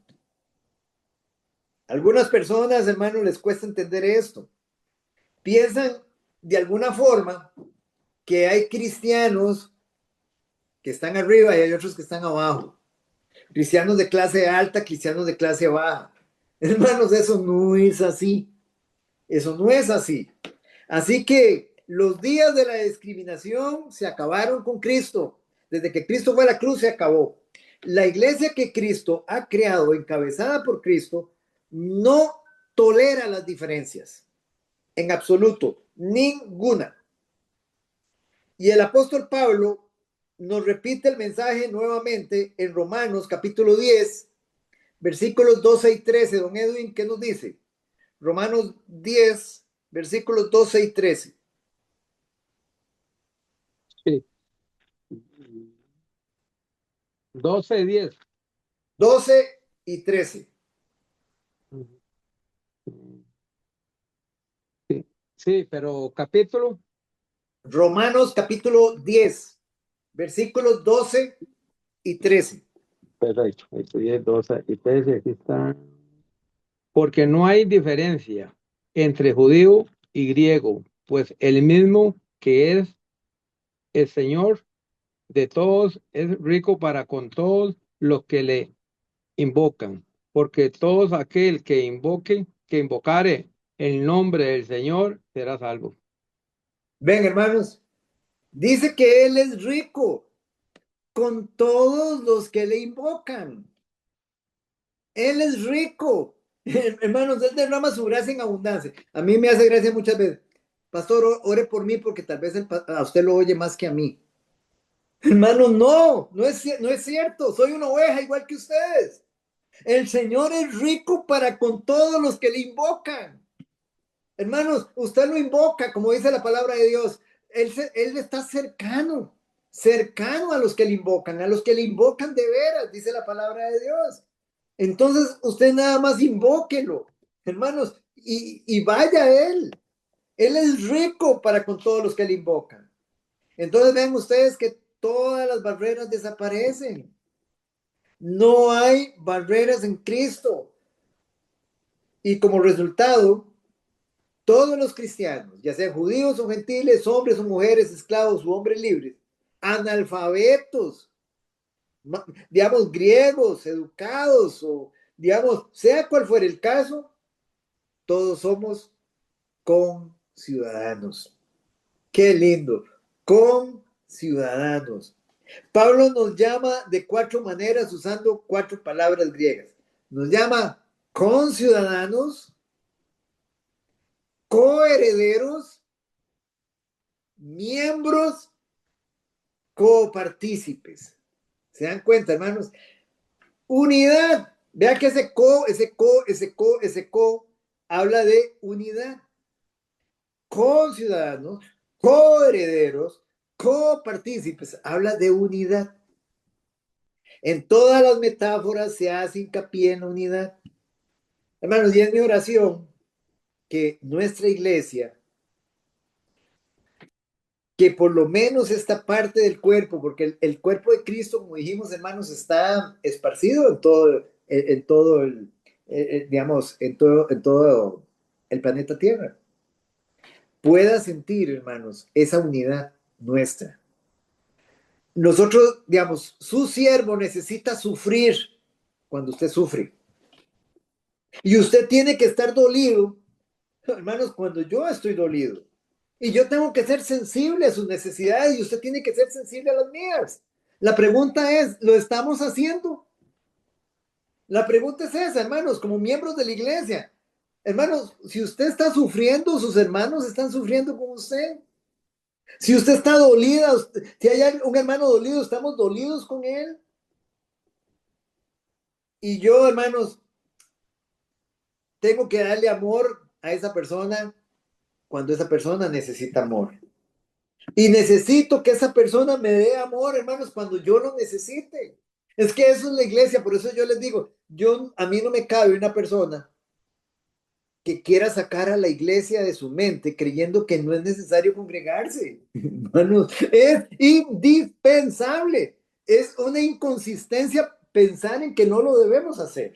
Algunas personas, hermanos, les cuesta entender esto. Piensan de alguna forma que hay cristianos que están arriba y hay otros que están abajo. Cristianos de clase alta, cristianos de clase baja. Hermanos, eso no es así. Eso no es así. Así que los días de la discriminación se acabaron con Cristo. Desde que Cristo fue a la cruz se acabó. La iglesia que Cristo ha creado, encabezada por Cristo, no tolera las diferencias. En absoluto, ninguna. Y el apóstol Pablo nos repite el mensaje nuevamente en Romanos capítulo 10, versículos 12 y 13. Don Edwin, ¿qué nos dice? Romanos 10, versículos 12 y 13. Sí. 12, 10. 12 y 13. Sí, sí, pero capítulo. Romanos capítulo 10, versículos 12 y 13. Perfecto. 10, 12 y 13. Aquí está. Porque no hay diferencia entre judío y griego, pues el mismo que es el Señor de todos es rico para con todos los que le invocan, porque todos aquel que invocare el nombre del Señor será salvo. Ven, hermanos, dice que Él es rico con todos los que le invocan. Él es rico. Hermanos, Él derrama su gracia en abundancia. A mí me hace gracia muchas veces. Pastor, ore por mí porque tal vez a usted lo oye más que a mí. Hermanos, no es cierto. Soy una oveja igual que ustedes. El Señor es rico para con todos los que le invocan. Hermanos, usted lo invoca, como dice la palabra de Dios. Él está cercano a los que le invocan de veras, dice la palabra de Dios. Entonces, usted nada más invóquelo, hermanos, y vaya a Él. Él es rico para con todos los que le invocan. Entonces, vean ustedes que todas las barreras desaparecen. No hay barreras en Cristo. Y como resultado, todos los cristianos, ya sean judíos o gentiles, hombres o mujeres, esclavos o hombres libres, analfabetos, digamos, griegos, educados, o digamos, sea cual fuera el caso, todos somos conciudadanos. Qué lindo, conciudadanos. Pablo nos llama de 4 maneras usando 4 palabras griegas. Nos llama conciudadanos, coherederos, miembros, copartícipes. ¿Se dan cuenta, hermanos? Unidad. Vean que ese co habla de unidad. Conciudadanos, coherederos, copartícipes, habla de unidad. En todas las metáforas se hace hincapié en la unidad. Hermanos, y es mi oración que nuestra iglesia, que por lo menos esta parte del cuerpo, porque el cuerpo de Cristo, como dijimos, hermanos, está esparcido en todo el planeta Tierra, pueda sentir, hermanos, esa unidad nuestra. Nosotros, digamos, su siervo necesita sufrir cuando usted sufre. Y usted tiene que estar dolido, hermanos, cuando yo estoy dolido. Y yo tengo que ser sensible a sus necesidades y usted tiene que ser sensible a las mías. La pregunta es, ¿lo estamos haciendo? La pregunta es esa, hermanos, como miembros de la iglesia. Hermanos, si usted está sufriendo, sus hermanos están sufriendo con usted. Si usted está dolida, si hay un hermano dolido, estamos dolidos con él. Y yo, hermanos, tengo que darle amor a esa persona cuando esa persona necesita amor. Y necesito que esa persona me dé amor, hermanos, cuando yo lo necesite. Es que eso es la iglesia, por eso yo les digo, a mí no me cabe una persona que quiera sacar a la iglesia de su mente creyendo que no es necesario congregarse. Hermanos, es indispensable. Es una inconsistencia pensar en que no lo debemos hacer.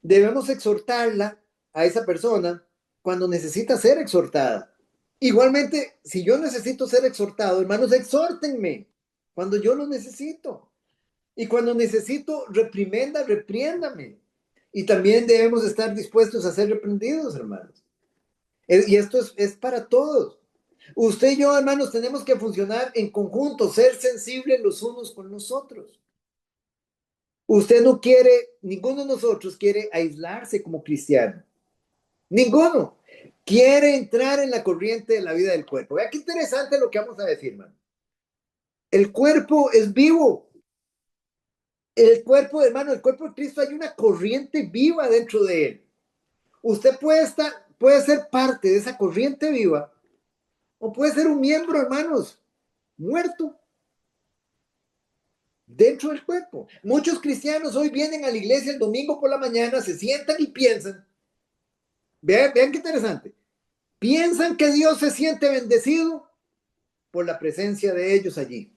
Debemos exhortarla a esa persona cuando necesita ser exhortada. Igualmente, si yo necesito ser exhortado, hermanos, exhórtenme cuando yo lo necesito. Y cuando necesito repriéndame. Y también debemos estar dispuestos a ser reprendidos, hermanos. Y esto es para todos. Usted y yo, hermanos, tenemos que funcionar en conjunto, ser sensibles los unos con los otros. Usted no quiere, ninguno de nosotros quiere aislarse como cristiano. Ninguno quiere entrar en la corriente de la vida del cuerpo. Vea qué interesante lo que vamos a decir, hermano. El cuerpo es vivo. El cuerpo, hermano, el cuerpo de Cristo, hay una corriente viva dentro de él. Usted puede ser parte de esa corriente viva o puede ser un miembro, hermanos, muerto dentro del cuerpo. Muchos cristianos hoy vienen a la iglesia el domingo por la mañana, se sientan y piensan. Vean qué interesante. Piensan que Dios se siente bendecido por la presencia de ellos allí.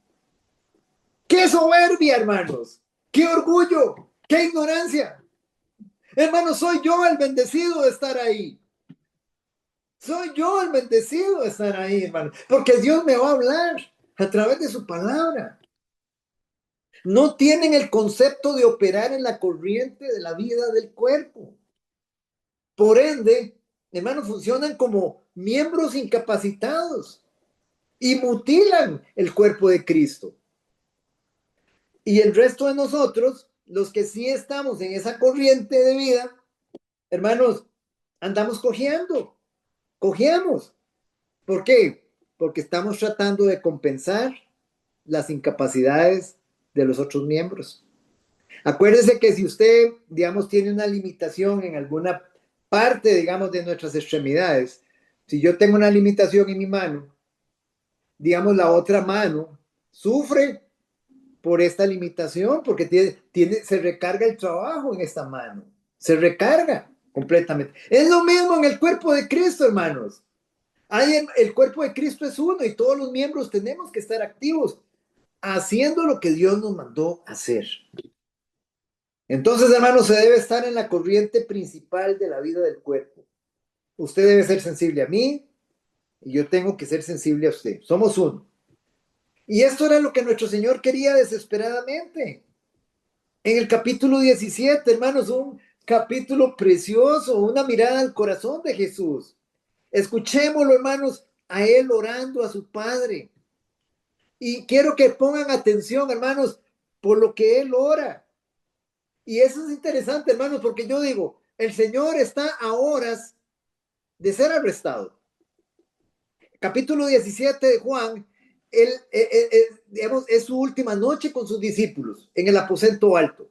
¡Qué soberbia, hermanos! ¡Qué orgullo! ¡Qué ignorancia! Hermanos, soy yo el bendecido de estar ahí. Soy yo el bendecido de estar ahí, hermano. Porque Dios me va a hablar a través de su palabra. No tienen el concepto de operar en la corriente de la vida del cuerpo. Por ende, hermanos, funcionan como miembros incapacitados y mutilan el cuerpo de Cristo. Y el resto de nosotros, los que sí estamos en esa corriente de vida, hermanos, andamos cojeamos. ¿Por qué? Porque estamos tratando de compensar las incapacidades de los otros miembros. Acuérdese que si usted, digamos, tiene una limitación en alguna parte, digamos, de nuestras extremidades, si yo tengo una limitación en mi mano, digamos, la otra mano sufre por esta limitación, porque se recarga el trabajo en esta mano, se recarga completamente. Es lo mismo en el cuerpo de Cristo, hermanos. El cuerpo de Cristo es uno y todos los miembros tenemos que estar activos haciendo lo que Dios nos mandó hacer. Entonces, hermanos, se debe estar en la corriente principal de la vida del cuerpo. Usted debe ser sensible a mí y yo tengo que ser sensible a usted. Somos uno. Y esto era lo que nuestro Señor quería desesperadamente. En el capítulo 17, hermanos, un capítulo precioso, una mirada al corazón de Jesús. Escuchémoslo, hermanos, a Él orando a su Padre. Y quiero que pongan atención, hermanos, por lo que Él ora. Y eso es interesante, hermanos, porque yo digo, el Señor está a horas de ser arrestado. Capítulo 17 de Juan, digamos, es su última noche con sus discípulos en el aposento alto.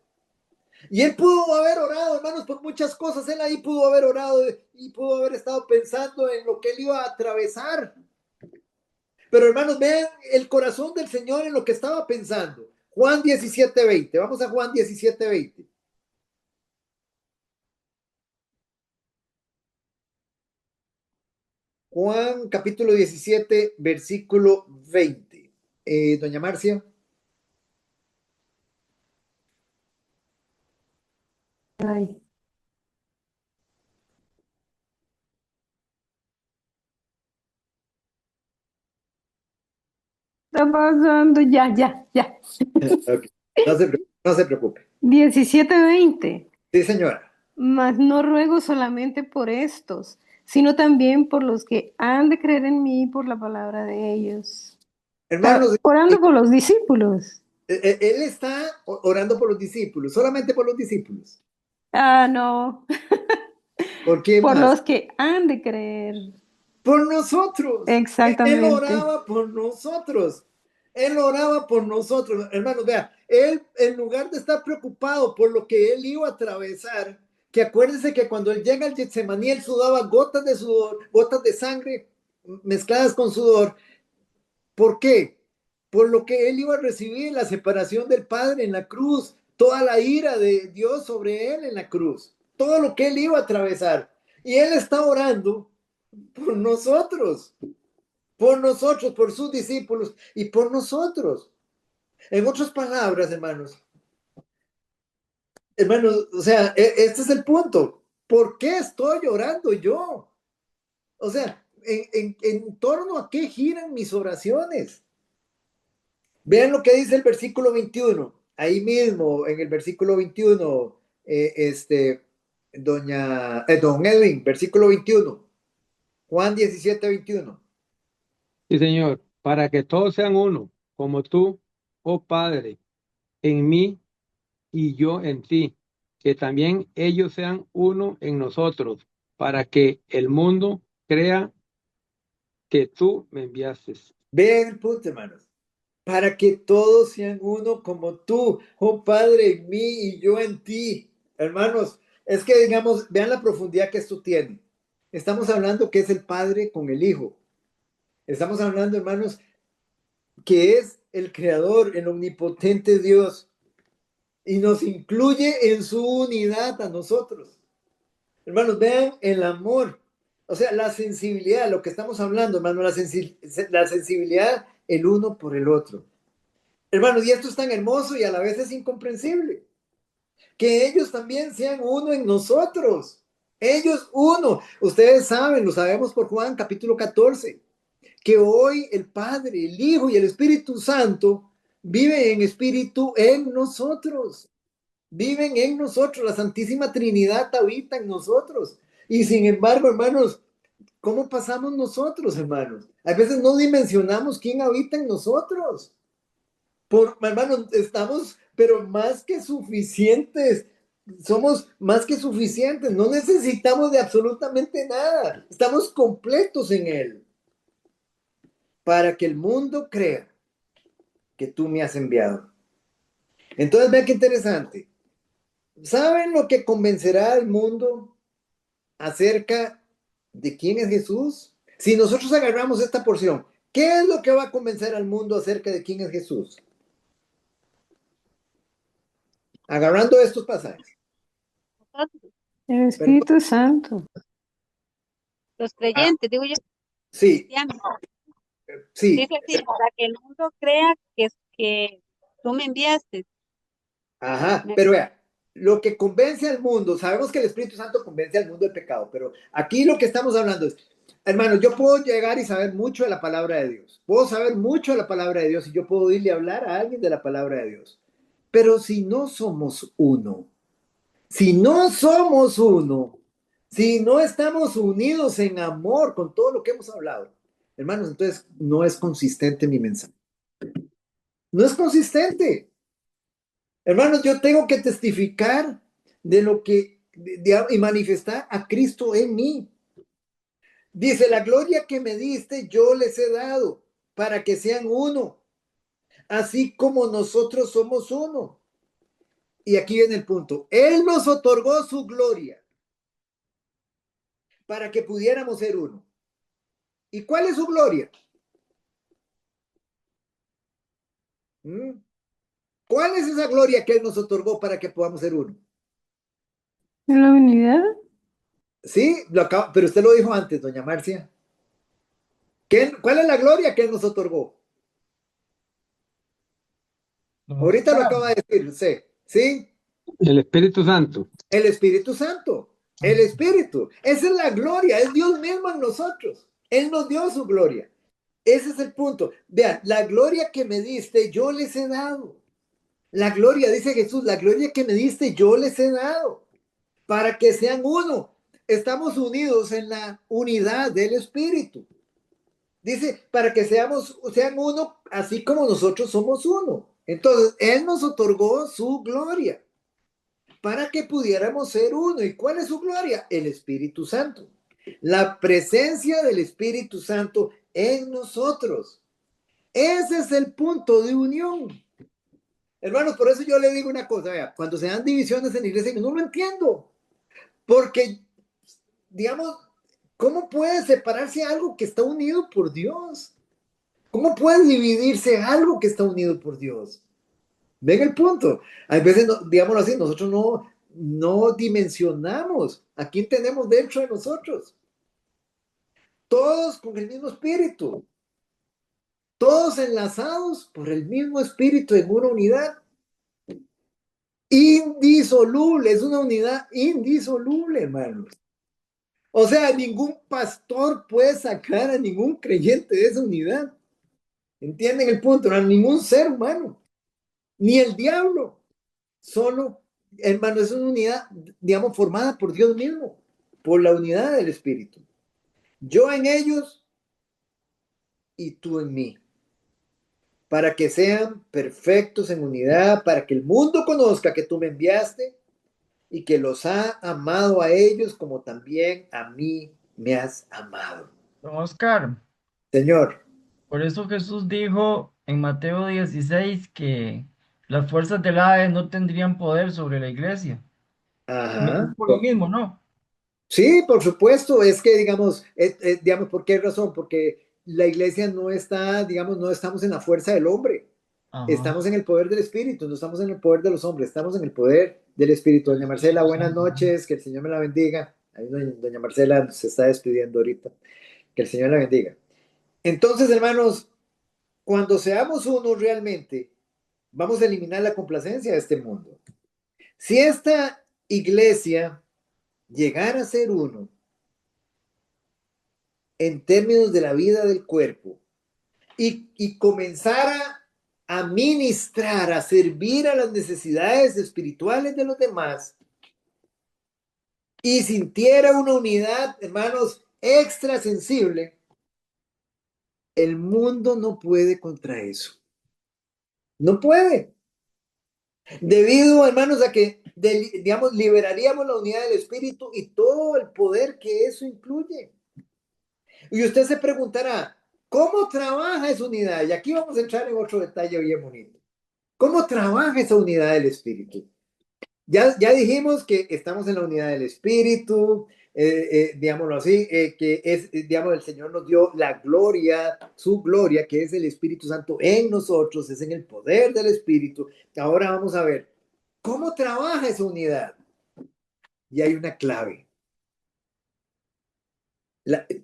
Y él pudo haber orado, hermanos, por muchas cosas. Él ahí pudo haber orado y pudo haber estado pensando en lo que él iba a atravesar. Pero, hermanos, vean el corazón del Señor en lo que estaba pensando. Juan 17:20. Vamos a Juan 17:20. Juan capítulo 17, versículo 20. Doña Marcia. Ay. Está pasando, ya. Okay. No se preocupe. 17:20. Sí, señora. Mas no ruego solamente por estos, sino también por los que han de creer en mí por la palabra de ellos. Hermanos, Orando por los discípulos. él está orando por los discípulos, solamente por los discípulos. Ah, no. ¿Por qué Por más? los que han de creer. Por nosotros. Exactamente. Él oraba por nosotros. Él oraba por nosotros. Hermanos, vea, él en lugar de estar preocupado por lo que él iba a atravesar, que acuérdense que cuando él llega al Getsemaní, él sudaba gotas de sudor, gotas de sangre mezcladas con sudor. ¿Por qué? Por lo que él iba a recibir, la separación del Padre en la cruz, toda la ira de Dios sobre él en la cruz, todo lo que él iba a atravesar. Y él está orando por nosotros, por sus discípulos y por nosotros. En otras palabras, hermanos, o sea, este es el punto. ¿Por qué estoy orando yo? O sea, en torno a qué giran mis oraciones. Vean lo que dice el versículo 21. Ahí mismo, en el versículo 21, don Edwin, versículo 21. Juan 17:21. Sí, Señor, para que todos sean uno, como tú, oh Padre, en mí y yo en ti, que también ellos sean uno en nosotros, para que el mundo crea que tú me enviaste. Vean el punto, hermanos. Para que todos sean uno como tú, oh Padre, en mí y yo en ti. Hermanos, es que digamos, vean la profundidad que esto tiene. Estamos hablando que es el Padre con el Hijo. Estamos hablando, hermanos, que es el Creador, el omnipotente Dios, y nos incluye en su unidad a nosotros. Hermanos, vean el amor, o sea, la sensibilidad, lo que estamos hablando, hermanos, la sensibilidad el uno por el otro. Hermanos, y esto es tan hermoso y a la vez es incomprensible. Que ellos también sean uno en nosotros. Ellos uno. Ustedes saben, lo sabemos por Juan capítulo 14, que hoy el Padre, el Hijo y el Espíritu Santo viven en espíritu en nosotros. Viven en nosotros. La Santísima Trinidad habita en nosotros. Y sin embargo, hermanos, ¿cómo pasamos nosotros, hermanos? A veces no dimensionamos quién habita en nosotros. Hermanos, estamos pero más que suficientes. Somos más que suficientes. No necesitamos de absolutamente nada. Estamos completos en Él. Para que el mundo crea que tú me has enviado. Entonces, vean qué interesante. ¿Saben lo que convencerá al mundo acerca de quién es Jesús? Si nosotros agarramos esta porción, ¿qué es lo que va a convencer al mundo acerca de quién es Jesús? Agarrando estos pasajes. El Espíritu Santo. Los creyentes, digo yo, Sí, cristianos. sí. Dice así, para que el mundo crea que tú me enviaste. Ajá, pero vea, lo que convence al mundo, sabemos que el Espíritu Santo convence al mundo del pecado, pero aquí lo que estamos hablando es, hermano, yo puedo llegar y saber mucho de la palabra de Dios, puedo saber mucho de la palabra de Dios y yo puedo irle a hablar a alguien de la palabra de Dios, pero si no somos uno, si no somos uno, si no estamos unidos en amor con todo lo que hemos hablado, hermanos, entonces no es consistente mi mensaje. No es consistente. Hermanos, yo tengo que testificar de lo que y manifestar a Cristo en mí. Dice, la gloria que me diste yo les he dado para que sean uno, así como nosotros somos uno. Y aquí viene el punto. Él nos otorgó su gloria para que pudiéramos ser uno. ¿Y cuál es su gloria? ¿Mm? ¿Cuál es esa gloria que Él nos otorgó para que podamos ser uno? ¿En la unidad? Sí, pero usted lo dijo antes, doña Marcia. ¿Cuál es la gloria que Él nos otorgó? Ahorita lo acaba de decir usted, ¿sí? El Espíritu Santo. El Espíritu Santo, el Espíritu. Esa es la gloria, es Dios mismo en nosotros. Él nos dio su gloria. Ese es el punto. Vean, la gloria que me diste, yo les he dado. La gloria, dice Jesús, la gloria que me diste, yo les he dado. Para que sean uno. Estamos unidos en la unidad del Espíritu. Dice, para que sean uno, así como nosotros somos uno. Entonces, Él nos otorgó su gloria para que pudiéramos ser uno. ¿Y cuál es su gloria? El Espíritu Santo. La presencia del Espíritu Santo en nosotros. Ese es el punto de unión. Hermanos, por eso yo le digo una cosa, vea, cuando se dan divisiones en la iglesia, no lo entiendo. Porque, digamos, ¿cómo puede separarse algo que está unido por Dios? ¿Cómo puede dividirse algo que está unido por Dios? Ven el punto. Hay veces, digámoslo así, nosotros no dimensionamos a quién tenemos dentro de nosotros. Todos con el mismo espíritu. Todos enlazados por el mismo espíritu en una unidad. Indisoluble, es una unidad indisoluble, hermanos. O sea, ningún pastor puede sacar a ningún creyente de esa unidad. ¿Entienden el punto? No, ningún ser humano, ni el diablo. Solo, hermano, es una unidad, digamos, formada por Dios mismo, por la unidad del Espíritu. Yo en ellos y tú en mí. Para que sean perfectos en unidad, para que el mundo conozca que tú me enviaste y que los ha amado a ellos como también a mí me has amado. Don Oscar, Señor. por eso Jesús dijo en Mateo 16 que las fuerzas del Hades no tendrían poder sobre la iglesia. Ajá. Por lo mismo, ¿no? Sí, por supuesto, es que digamos, ¿por qué razón? Porque la iglesia no está, digamos, no estamos en la fuerza del hombre, Ajá. estamos en el poder del Espíritu, no estamos en el poder de los hombres, estamos en el poder del Espíritu. Doña Marcela, buenas noches, que el Señor me la bendiga. Ahí doña Marcela se está despidiendo ahorita, que el Señor la bendiga. Entonces, hermanos, cuando seamos uno realmente, vamos a eliminar la complacencia de este mundo. Si esta iglesia llegar a ser uno en términos de la vida del cuerpo y comenzar a ministrar, a servir a las necesidades espirituales de los demás y sintiera una unidad, hermanos, extra sensible, el mundo no puede contra eso. No puede. Debido, hermanos, a que, digamos, liberaríamos la unidad del Espíritu y todo el poder que eso incluye. Y usted se preguntará, ¿cómo trabaja esa unidad? Y aquí vamos a entrar en otro detalle bien bonito. ¿Cómo trabaja esa unidad del Espíritu? Ya dijimos que estamos en la unidad del Espíritu, digámoslo así, que es, digamos, el Señor nos dio la gloria, su gloria, que es el Espíritu Santo en nosotros, es en el poder del Espíritu. Ahora vamos a ver, ¿cómo trabaja esa unidad? Y hay una clave.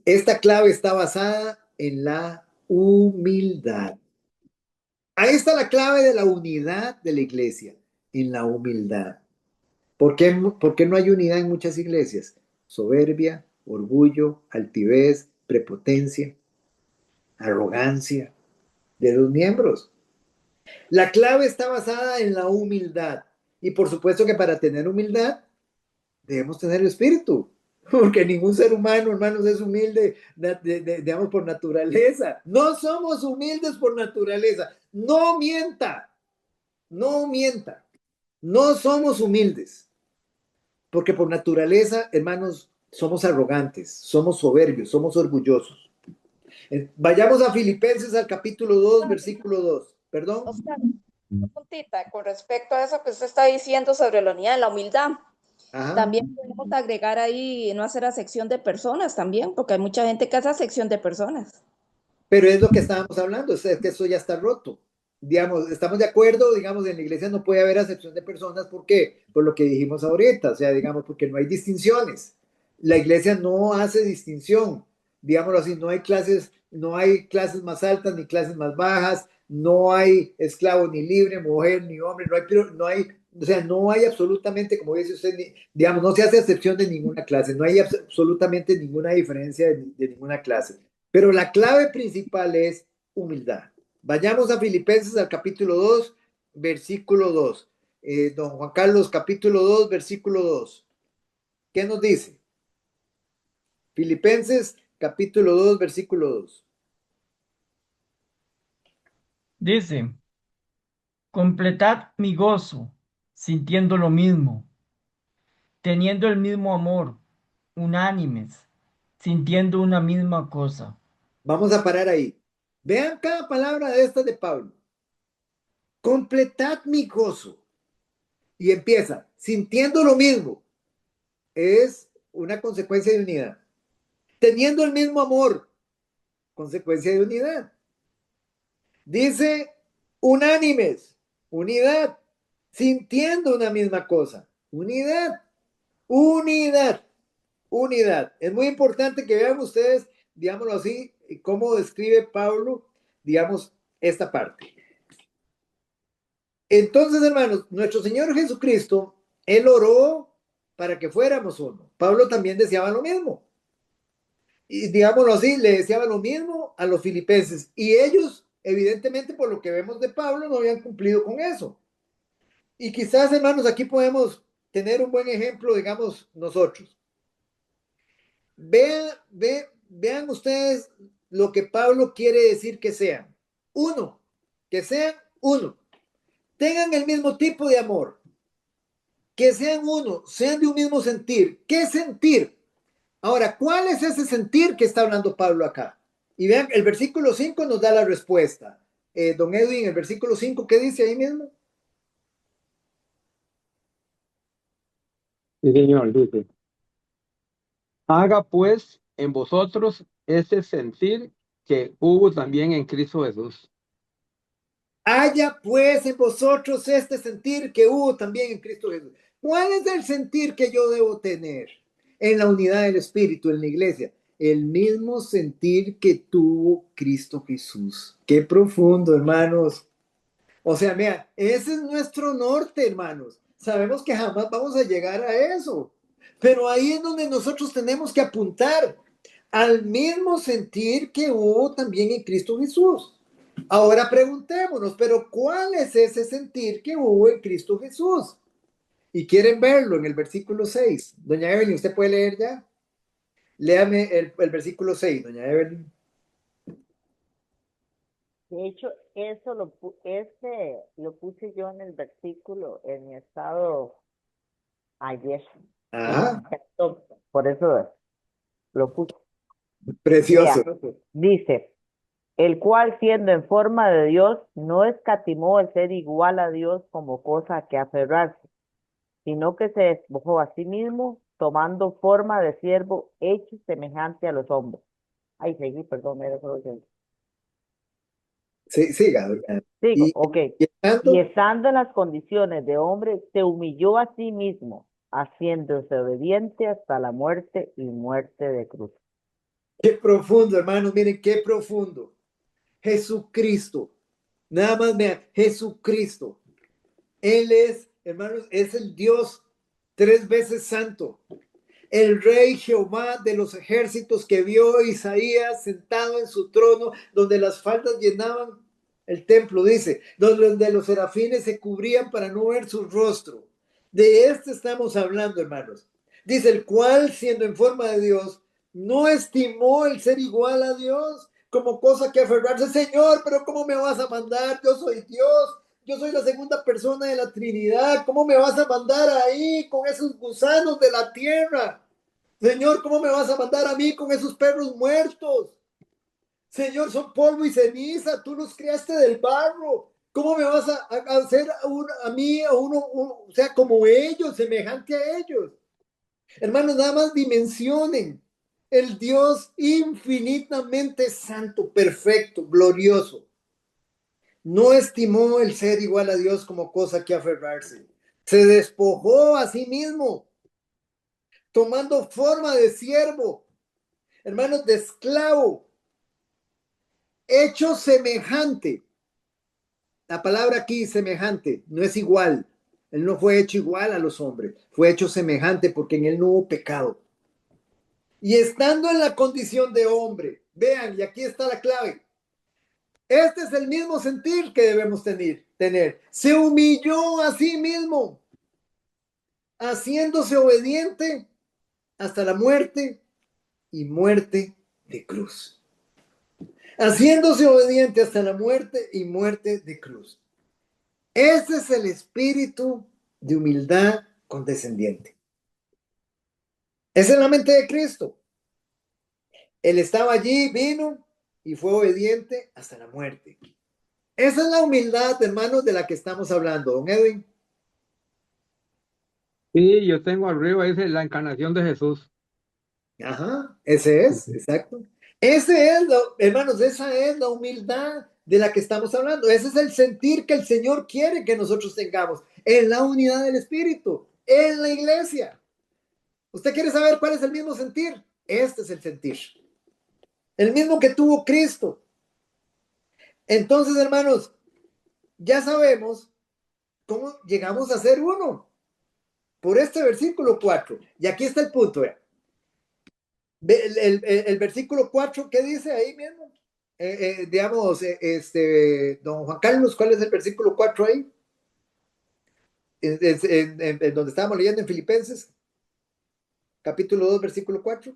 Esta clave está basada en la humildad. Ahí está la clave de la unidad de la iglesia, en la humildad. ¿Por qué no hay unidad en muchas iglesias? Soberbia, orgullo, altivez, prepotencia, arrogancia de los miembros. La clave está basada en la humildad. Y por supuesto que para tener humildad debemos tener el espíritu. Porque ningún ser humano, hermanos, es humilde, digamos, por naturaleza. No somos humildes por naturaleza. No mienta, no mienta. No somos humildes. Porque por naturaleza, hermanos, somos arrogantes, somos soberbios, somos orgullosos. Vayamos a Filipenses al capítulo 2, versículo 2. Perdón. Oscar, una puntita con respecto a eso que usted está diciendo sobre la unidad, la humildad. Ajá. También podemos agregar ahí, no hacer acepción de personas también, porque hay mucha gente que hace acepción de personas. Pero es lo que estábamos hablando, es que eso ya está roto. Digamos, estamos de acuerdo, digamos, en la iglesia no puede haber acepción de personas, ¿por qué? Por lo que dijimos ahorita, o sea, digamos, porque no hay distinciones. La iglesia no hace distinción, digámoslo así, no hay clases más altas ni clases más bajas, no hay esclavo ni libre, mujer ni hombre, o sea, no hay absolutamente, como dice usted, digamos, no se hace excepción de ninguna clase, no hay absolutamente ninguna diferencia de ninguna clase. Pero la clave principal es humildad. Vayamos a Filipenses al capítulo 2, versículo 2. Don Juan Carlos, capítulo 2, versículo 2. ¿Qué nos dice? Filipenses, capítulo 2, versículo 2. Dice, completad mi gozo, sintiendo lo mismo, teniendo el mismo amor, unánimes, sintiendo una misma cosa. Vamos a parar ahí. Vean cada palabra de esta de Pablo. Completad mi gozo. Y empieza, sintiendo lo mismo. Es una consecuencia de unidad. Teniendo el mismo amor, consecuencia de unidad. Dice unánimes, unidad, sintiendo una misma cosa, unidad, unidad, unidad. Es muy importante que vean ustedes, digámoslo así, cómo describe Pablo, digamos, esta parte. Entonces, hermanos, nuestro Señor Jesucristo, Él oró para que fuéramos uno. Pablo también deseaba lo mismo. Y digámoslo así, le deseaba lo mismo a los filipenses. Y ellos, evidentemente, por lo que vemos de Pablo, no habían cumplido con eso. Y quizás, hermanos, aquí podemos tener un buen ejemplo, digamos, nosotros. Vean ustedes lo que Pablo quiere decir que sean. Uno, que sean uno. Tengan el mismo tipo de amor. Que sean uno, sean de un mismo sentir. ¿Qué sentir? Ahora, ¿cuál es ese sentir que está hablando Pablo acá? Y vean, el versículo 5 nos da la respuesta. Don Edwin, el versículo 5, ¿qué dice ahí mismo? Sí, señor, dice. Haga pues en vosotros ese sentir que hubo también en Cristo Jesús. Haya pues en vosotros este sentir que hubo también en Cristo Jesús. ¿Cuál es el sentir que yo debo tener en la unidad del Espíritu, en la iglesia? El mismo sentir que tuvo Cristo Jesús. Qué profundo, hermanos. O sea, mira, ese es nuestro norte, hermanos. Sabemos que jamás vamos a llegar a eso, pero ahí es donde nosotros tenemos que apuntar al mismo sentir que hubo también en Cristo Jesús. Ahora preguntémonos, pero ¿cuál es ese sentir que hubo en Cristo Jesús? Y quieren verlo en el versículo 6. Doña Evelyn, ¿usted puede leer ya? Léame el versículo 6, doña Evelyn. De hecho, eso lo puse yo en el versículo en mi estado ayer. Ajá, Por eso lo puse. precioso. Vea, dice, el cual siendo en forma de Dios, no escatimó el ser igual a Dios como cosa a que aferrarse, sino que se despojó a sí mismo, tomando forma de siervo, hecho semejante a los hombres. Ay, seguí, perdón, era solo yo. Sí, siga, doña. Sigo, Y ok. Y estando, estando en las condiciones de hombre, se humilló a sí mismo, haciéndose obediente hasta la muerte y muerte de cruz. qué profundo, hermanos, miren, qué profundo. Jesucristo, nada más vean, Jesucristo. Él es, hermanos, es el Dios 3 veces santo. El rey Jehová de los ejércitos que vio Isaías sentado en su trono, donde las faldas llenaban el templo, dice, donde los serafines se cubrían para no ver su rostro. De este estamos hablando, hermanos. Dice, el cual, siendo en forma de Dios, no estimó el ser igual a Dios como cosa que aferrarse. Señor, pero ¿cómo me vas a mandar? Yo soy Dios. Yo soy la segunda persona de la Trinidad. ¿Cómo me vas a mandar ahí con esos gusanos de la tierra? Señor, ¿cómo me vas a mandar a mí con esos perros muertos? Señor, son polvo y ceniza. Tú los creaste del barro. ¿Cómo me vas a hacer a mí, a uno, o sea, como ellos, semejante a ellos? Hermanos, nada más dimensionen el Dios infinitamente santo, perfecto, glorioso. No estimó el ser igual a Dios como cosa que aferrarse. Se despojó a sí mismo, tomando forma de siervo, hermanos, de esclavo, hecho semejante. La palabra aquí, semejante, no es igual. Él no fue hecho igual a los hombres, fue hecho semejante porque en él no hubo pecado. Y estando en la condición de hombre, vean, y aquí está la clave. Este es el mismo sentir que debemos tener. Se humilló a sí mismo, haciéndose obediente hasta la muerte y muerte de cruz. Haciéndose obediente hasta la muerte y muerte de cruz. Ese es el espíritu de humildad condescendiente. Esa es la mente de Cristo. Él estaba allí, vino y fue obediente hasta la muerte. Esa es la humildad, hermanos, de la que estamos hablando, don Edwin. Sí, yo tengo arriba, dice la encarnación de Jesús. Ajá, ese es, exacto. Ese es, hermanos, esa es la humildad de la que estamos hablando. Ese es el sentir que el Señor quiere que nosotros tengamos en la unidad del Espíritu, en la iglesia. ¿Usted quiere saber cuál es el mismo sentir? Este es el sentir. El mismo que tuvo Cristo. Entonces, hermanos, ya sabemos cómo llegamos a ser uno. Por este versículo 4. Y aquí está el punto. El versículo 4, ¿qué dice ahí mismo? Digamos, don Juan Carlos, ¿cuál es el versículo 4 ahí? En donde estábamos leyendo en Filipenses, capítulo 2, versículo 4.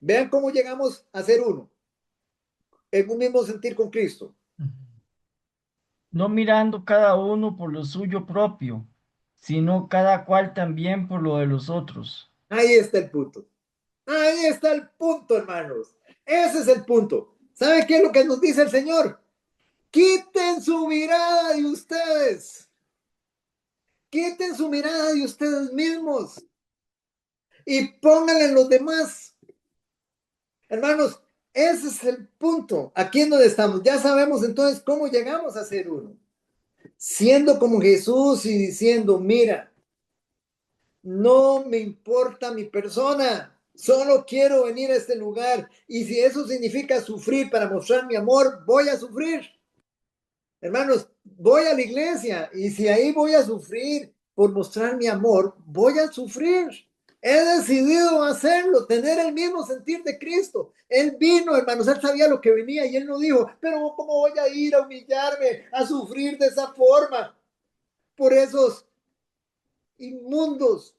Vean cómo llegamos a ser uno, en un mismo sentir con Cristo. No mirando cada uno por lo suyo propio, sino cada cual también por lo de los otros. Ahí está el punto. Ahí está el punto, hermanos. Ese es el punto. ¿Sabe qué es lo que nos dice el Señor? Quiten su mirada de ustedes. Quiten su mirada de ustedes mismos y pónganle en los demás. Hermanos, ese es el punto. Aquí en donde estamos. Ya sabemos entonces cómo llegamos a ser uno. Siendo como Jesús y diciendo, mira, no me importa mi persona, solo quiero venir a este lugar. Y si eso significa sufrir para mostrar mi amor, voy a sufrir. Hermanos, voy a la iglesia y si ahí voy a sufrir por mostrar mi amor, voy a sufrir. He decidido hacerlo, tener el mismo sentir de Cristo. Él vino, hermanos, él sabía lo que venía y él no dijo, pero ¿cómo voy a ir a humillarme, a sufrir de esa forma por esos inmundos?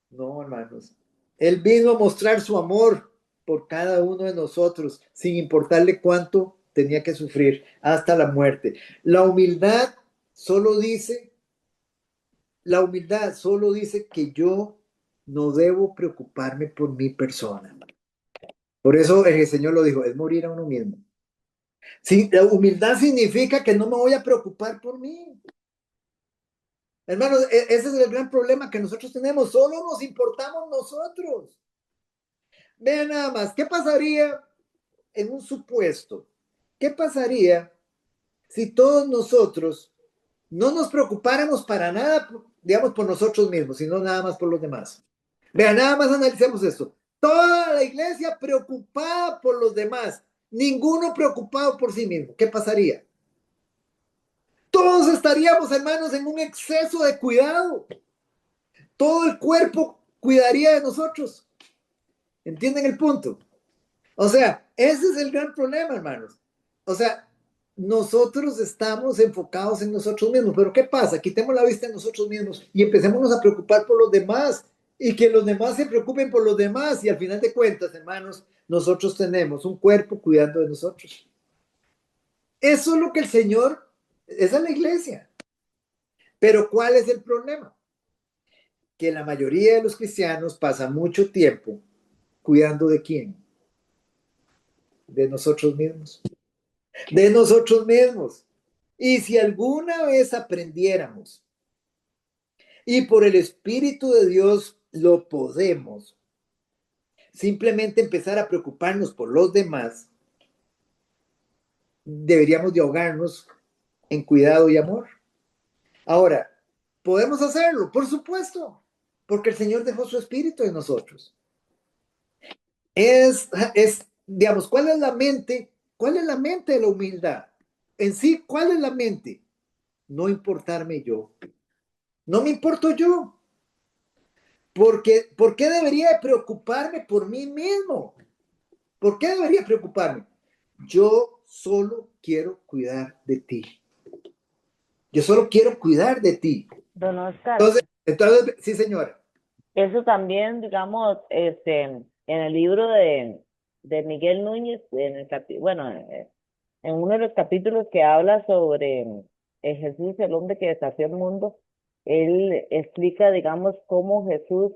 No, hermanos. Él vino a mostrar su amor por cada uno de nosotros, sin importarle cuánto tenía que sufrir, hasta la muerte. La humildad solo dice que yo no debo preocuparme por mi persona. Por eso el Señor lo dijo, es morir a uno mismo. Sí, la humildad significa que no me voy a preocupar por mí. Hermanos, ese es el gran problema que nosotros tenemos. Solo nos importamos nosotros. Vean nada más, ¿qué pasaría en un supuesto? ¿Qué pasaría si todos nosotros no nos preocupáramos para nada, digamos, por nosotros mismos, sino nada más por los demás? Vean, nada más analicemos esto. Toda la iglesia preocupada por los demás, ninguno preocupado por sí mismo. ¿Qué pasaría? Todos estaríamos, hermanos, en un exceso de cuidado. Todo el cuerpo cuidaría de nosotros. ¿Entienden el punto? O sea, ese es el gran problema, hermanos. O sea, nosotros estamos enfocados en nosotros mismos, pero ¿qué pasa? Quitemos la vista en nosotros mismos y empecémonos a preocupar por los demás y que los demás se preocupen por los demás y al final de cuentas, hermanos, nosotros tenemos un cuerpo cuidando de nosotros. Eso es lo que el Señor, esa es la iglesia. Pero ¿cuál es el problema? Que la mayoría de los cristianos pasa mucho tiempo cuidando de quién? De nosotros mismos. De nosotros mismos. Y si alguna vez aprendiéramos y por el Espíritu de Dios lo podemos, simplemente empezar a preocuparnos por los demás, deberíamos de ahogarnos en cuidado y amor. Ahora, ¿podemos hacerlo? Por supuesto, porque el Señor dejó su Espíritu en nosotros. Digamos, ¿cuál es la mente? ¿Cuál es la mente de la humildad? En sí, ¿cuál es la mente? No importarme yo. No me importo yo. ¿Por qué debería de preocuparme por mí mismo? ¿Por qué debería preocuparme? Yo solo quiero cuidar de ti. Yo solo quiero cuidar de ti. Don Oscar, Entonces, sí, señora. eso también, digamos, en el libro de Miguel Núñez, en uno de los capítulos que habla sobre Jesús, el hombre que desafió el mundo, él explica, digamos, cómo Jesús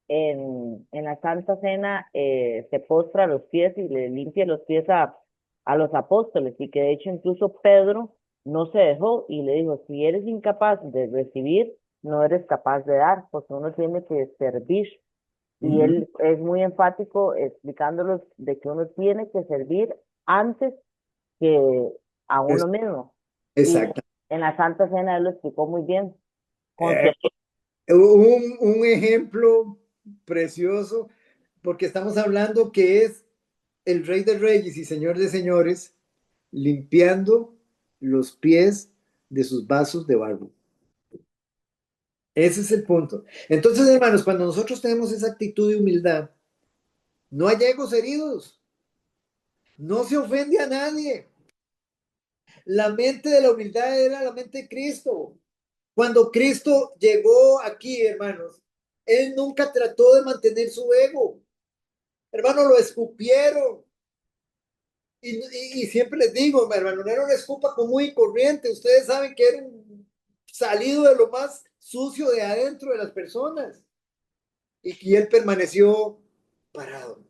en la Santa Cena se postra a los pies y le limpia los pies a los apóstoles, y que de hecho incluso Pedro no se dejó y le dijo, si eres incapaz de recibir, no eres capaz de dar, porque uno tiene que servir. Y él es muy enfático explicándolos de que uno tiene que servir antes que a uno mismo. Exacto. Y en la Santa Cena él lo explicó muy bien. Un ejemplo precioso, porque estamos hablando que es el Rey de Reyes y Señor de Señores limpiando los pies de sus vasos de barro. Ese es el punto. Entonces, hermanos, cuando nosotros tenemos esa actitud de humildad, no hay egos heridos. No se ofende a nadie. La mente de la humildad era la mente de Cristo. Cuando Cristo llegó aquí, hermanos, Él nunca trató de mantener su ego. Hermanos, lo escupieron. Y siempre les digo, hermano, no era una escupa común y corriente. Ustedes saben que era salido de lo más sucio de adentro de las personas. Y él permaneció parado.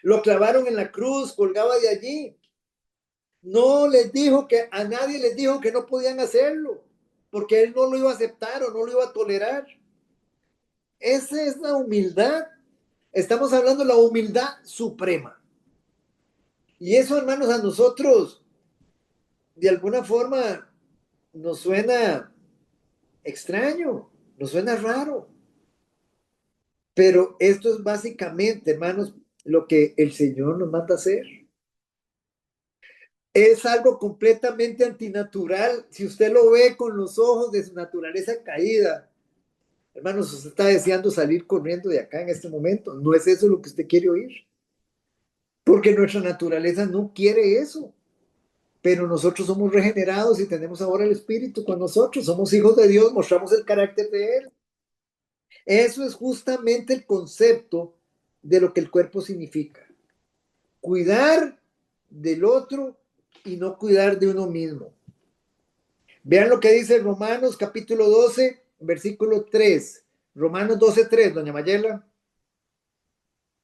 Lo clavaron en la cruz, colgaba de allí. No les dijo a nadie les dijo que no podían hacerlo, porque él no lo iba a aceptar o no lo iba a tolerar. Esa es la humildad. Estamos hablando de la humildad suprema. Y eso, hermanos, a nosotros, de alguna forma, nos suena extraño, nos suena raro. Pero esto es básicamente, hermanos, lo que el Señor nos manda hacer. Es algo completamente antinatural. Si usted lo ve con los ojos de su naturaleza caída, hermanos, usted está deseando salir corriendo de acá en este momento. No es eso lo que usted quiere oír. Porque nuestra naturaleza no quiere eso. Pero nosotros somos regenerados y tenemos ahora el Espíritu con nosotros. Somos hijos de Dios, mostramos el carácter de Él. Eso es justamente el concepto de lo que el cuerpo significa. Cuidar del otro y no cuidar de uno mismo. Vean lo que dice Romanos capítulo 12, versículo 3. Romanos 12:3, doña Mayela.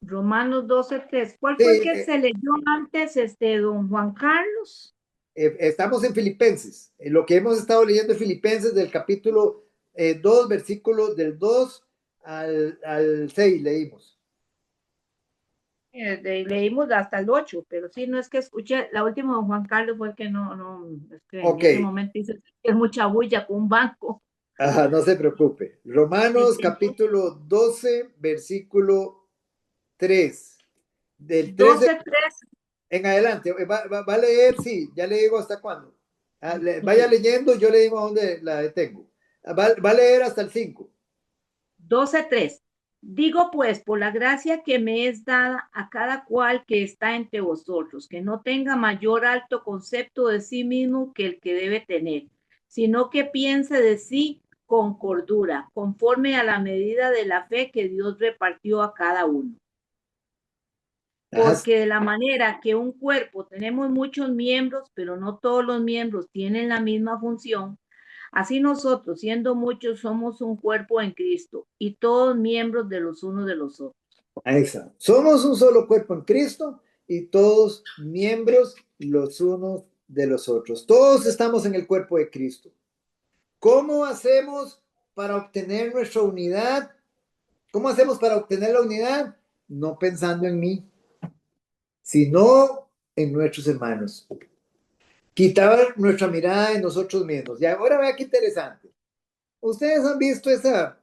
Romanos 12:3. ¿Cuál Sí, fue el que se leyó antes, don Juan Carlos? estamos en Filipenses. Lo que hemos estado leyendo en Filipenses del capítulo 2, versículo del 2 al 6, leímos. Leímos hasta el 8, pero sí, no es que escuché, la última de don Juan Carlos fue que no, es que en Ok. ese momento dice que es mucha bulla con un banco. Ajá, no se preocupe. Romanos Sí, capítulo 12, versículo 3. Del 13 12:3. en adelante. Va a leer, sí, ya le digo hasta cuándo. Vaya leyendo, yo le digo a dónde la detengo. Va a leer hasta el 5. 12:3. Digo pues, por la gracia que me es dada a cada cual que está entre vosotros, que no tenga mayor alto concepto de sí mismo que el que debe tener, sino que piense de sí con cordura, conforme a la medida de la fe que Dios repartió a cada uno. Porque de la manera que un cuerpo tenemos muchos miembros, pero no todos los miembros tienen la misma función, así nosotros, siendo muchos, somos un cuerpo en Cristo y todos miembros de los unos de los otros. Exacto. Somos un solo cuerpo en Cristo y todos miembros los unos de los otros. Todos estamos en el cuerpo de Cristo. ¿Cómo hacemos para obtener nuestra unidad? ¿Cómo hacemos para obtener la unidad? No pensando en mí, sino en nuestros hermanos. Quitar nuestra mirada en nosotros mismos. Y ahora vea qué interesante. Ustedes han visto esa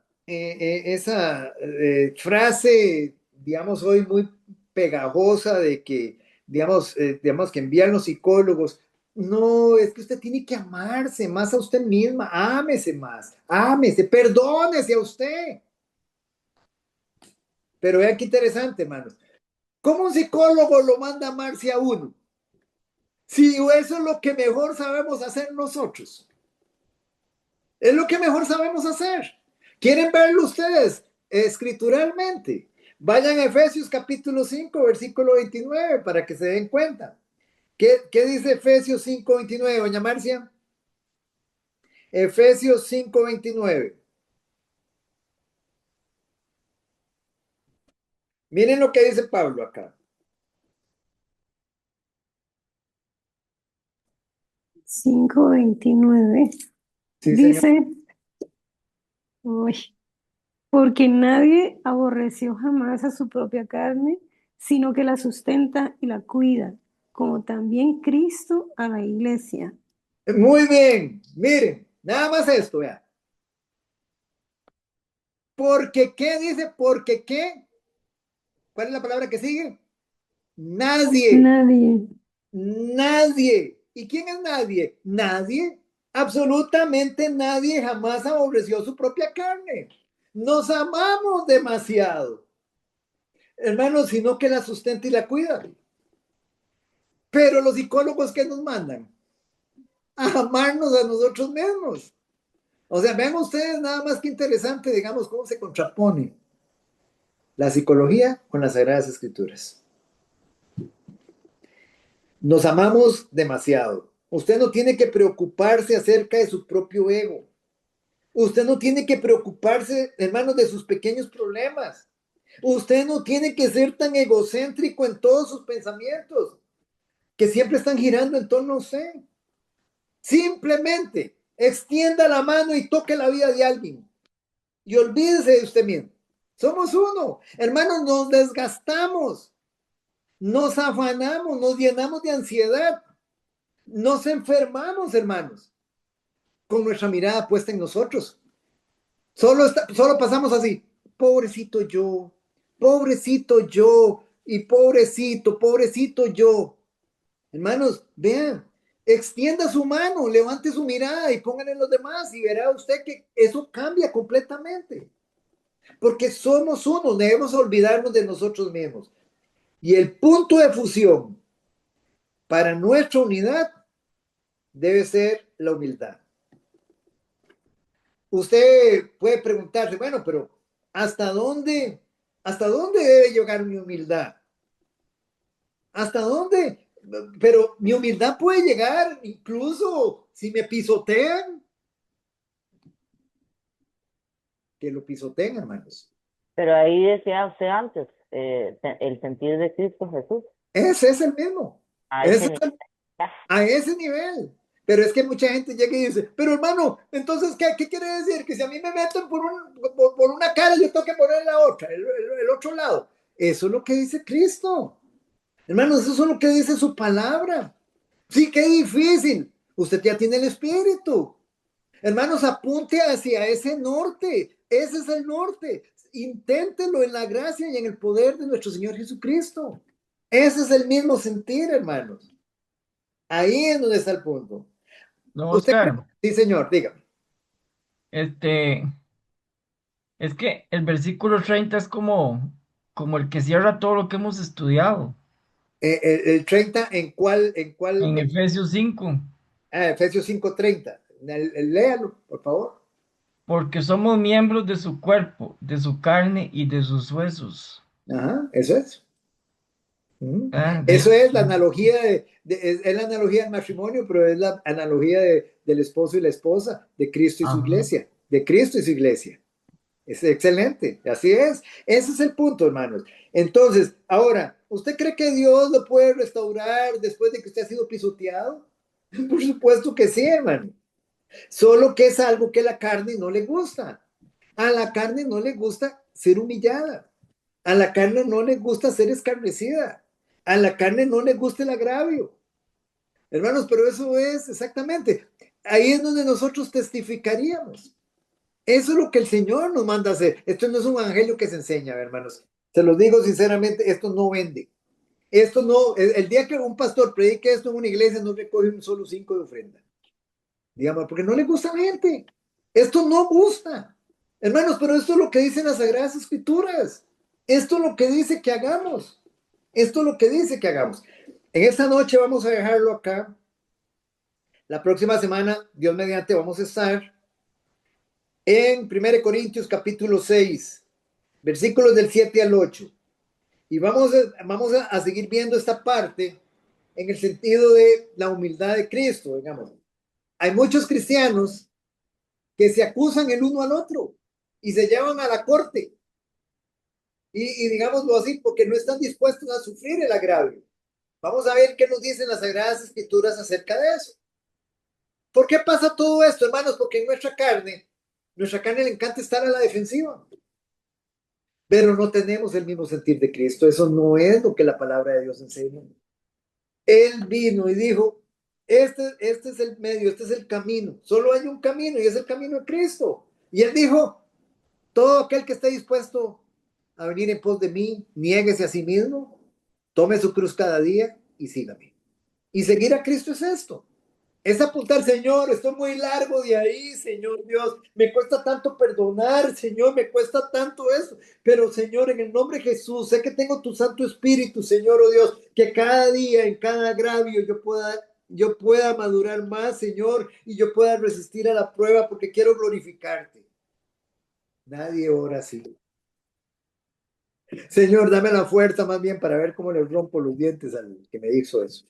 frase, digamos, hoy muy pegajosa de que, digamos que envían los psicólogos. No, es que usted tiene que amarse más a usted misma, ámese más, ámese, perdónese a usted. Pero vean qué interesante, hermanos. ¿Cómo un psicólogo lo manda a amarse a uno? Si eso es lo que mejor sabemos hacer nosotros. Es lo que mejor sabemos hacer. ¿Quieren verlo ustedes escrituralmente? Vayan a Efesios capítulo 5, versículo 29, para que se den cuenta. ¿Qué dice Efesios 5, 29, doña Marcia? Efesios 5, 29. Miren lo que dice Pablo acá. 5:29. Sí, Dice, uy, porque nadie aborreció jamás a su propia carne, sino que la sustenta y la cuida, como también Cristo a la iglesia. Muy bien, miren, nada más esto, vean. Porque qué dice, porque qué. ¿Cuál es la palabra que sigue? Nadie. Nadie. Nadie. ¿Y quién es nadie? Nadie. Absolutamente nadie jamás aborreció su propia carne. Nos amamos demasiado. Hermanos, sino que la sustenta y la cuida. Pero los psicólogos que nos mandan a amarnos a nosotros mismos. O sea, vean ustedes nada más que interesante, digamos, cómo se contrapone la psicología con las Sagradas Escrituras. Nos amamos demasiado. Usted no tiene que preocuparse acerca de su propio ego. Usted no tiene que preocuparse, hermanos, de sus pequeños problemas. Usted no tiene que ser tan egocéntrico en todos sus pensamientos, que siempre están girando en torno a usted. Simplemente extienda la mano y toque la vida de alguien. Y olvídese de usted mismo. Somos uno. Hermanos, nos desgastamos, nos afanamos, nos llenamos de ansiedad, nos enfermamos, hermanos, con nuestra mirada puesta en nosotros. Solo pasamos así, pobrecito yo, y pobrecito yo. Hermanos, vean, extienda su mano, levante su mirada y pónganle en los demás y verá usted que eso cambia completamente. Porque somos uno, debemos olvidarnos de nosotros mismos. Y el punto de fusión para nuestra unidad debe ser la humildad. Usted puede preguntarse, bueno, pero ¿hasta dónde ¿Hasta dónde debe llegar mi humildad? ¿Hasta dónde? Pero mi humildad puede llegar incluso si me pisotean, que lo pisoteen, hermanos. Pero ahí decía usted antes, el sentir de Cristo Jesús. Ese es el mismo. A Ese ese es nivel. a ese nivel. Pero es que mucha gente llega y dice, pero hermano, entonces, ¿qué quiere decir? Que si a mí me meten por una cara, yo tengo que poner la otra, el otro lado. Eso es lo que dice Cristo. Hermanos, eso es lo que dice su palabra. Sí, qué difícil. Usted ya tiene el Espíritu. Hermanos, apunte hacia ese norte. Ese es el norte. Inténtelo en la gracia y en el poder de nuestro Señor Jesucristo. Ese es el mismo sentir, hermanos. Ahí es donde está el punto. No, ¿Usted cree? Oscar, Sí, señor, dígame. es que el versículo 30 es como el que cierra todo lo que hemos estudiado El 30, en Efesios 5, Efesios 5:30. Léalo, por favor. porque somos miembros de su cuerpo, de su carne y de sus huesos. Ajá, eso es. Ah, Eso es la analogía es la analogía del matrimonio, pero es la analogía del esposo y la esposa, de Cristo y su ajá. iglesia, de Cristo y su iglesia. Es excelente, así es. Ese es el punto, hermanos. Entonces, ahora, ¿usted cree que Dios lo puede restaurar después de que usted ha sido pisoteado? Por supuesto que sí, hermano. Solo que es algo que a la carne no le gusta. A la carne no le gusta ser humillada. A la carne no le gusta ser escarnecida. A la carne no le gusta el agravio. Hermanos, pero eso es exactamente. Ahí es donde nosotros testificaríamos. Eso es lo que el Señor nos manda a hacer. Esto no es un evangelio que se enseña, hermanos. Se los digo sinceramente, esto no vende. Esto no, el día que un pastor predique esto en una iglesia, no recoge un solo 5 de ofrenda. Digamos, porque no le gusta a la gente. Esto no gusta. Hermanos, pero esto es lo que dicen las Sagradas Escrituras. Esto es lo que dice que hagamos. Esto es lo que dice que hagamos. En esta noche vamos a dejarlo acá. La próxima semana, Dios mediante, vamos a estar en 1 Corintios capítulo 6, versículos del 7 al 8. Y vamos a seguir viendo esta parte en el sentido de la humildad de Cristo, digamos. Hay muchos cristianos que se acusan el uno al otro y se llevan a la corte. Y digámoslo así, porque no están dispuestos a sufrir el agravio. Vamos a ver qué nos dicen las Sagradas Escrituras acerca de eso. ¿Por qué pasa todo esto, hermanos? Porque en nuestra carne le encanta estar a la defensiva. Pero no tenemos el mismo sentir de Cristo. Eso no es lo que la palabra de Dios enseña. Él vino y dijo, este es el medio, este es el camino. Solo hay un camino y es el camino de Cristo. Y él dijo, todo aquel que esté dispuesto a venir en pos de mí, niéguese a sí mismo, tome su cruz cada día y sígame. Y seguir a Cristo es esto. Es apuntar, Señor, estoy muy largo de ahí, Señor Dios, me cuesta tanto perdonar, Señor, me cuesta tanto eso, pero Señor, en el nombre de Jesús, sé que tengo tu Santo Espíritu, Señor, oh Dios, que cada día, en cada agravio, yo pueda madurar más, Señor, y yo pueda resistir a la prueba porque quiero glorificarte. Nadie ora así. Señor, dame la fuerza más bien para ver cómo le rompo los dientes al que me hizo eso.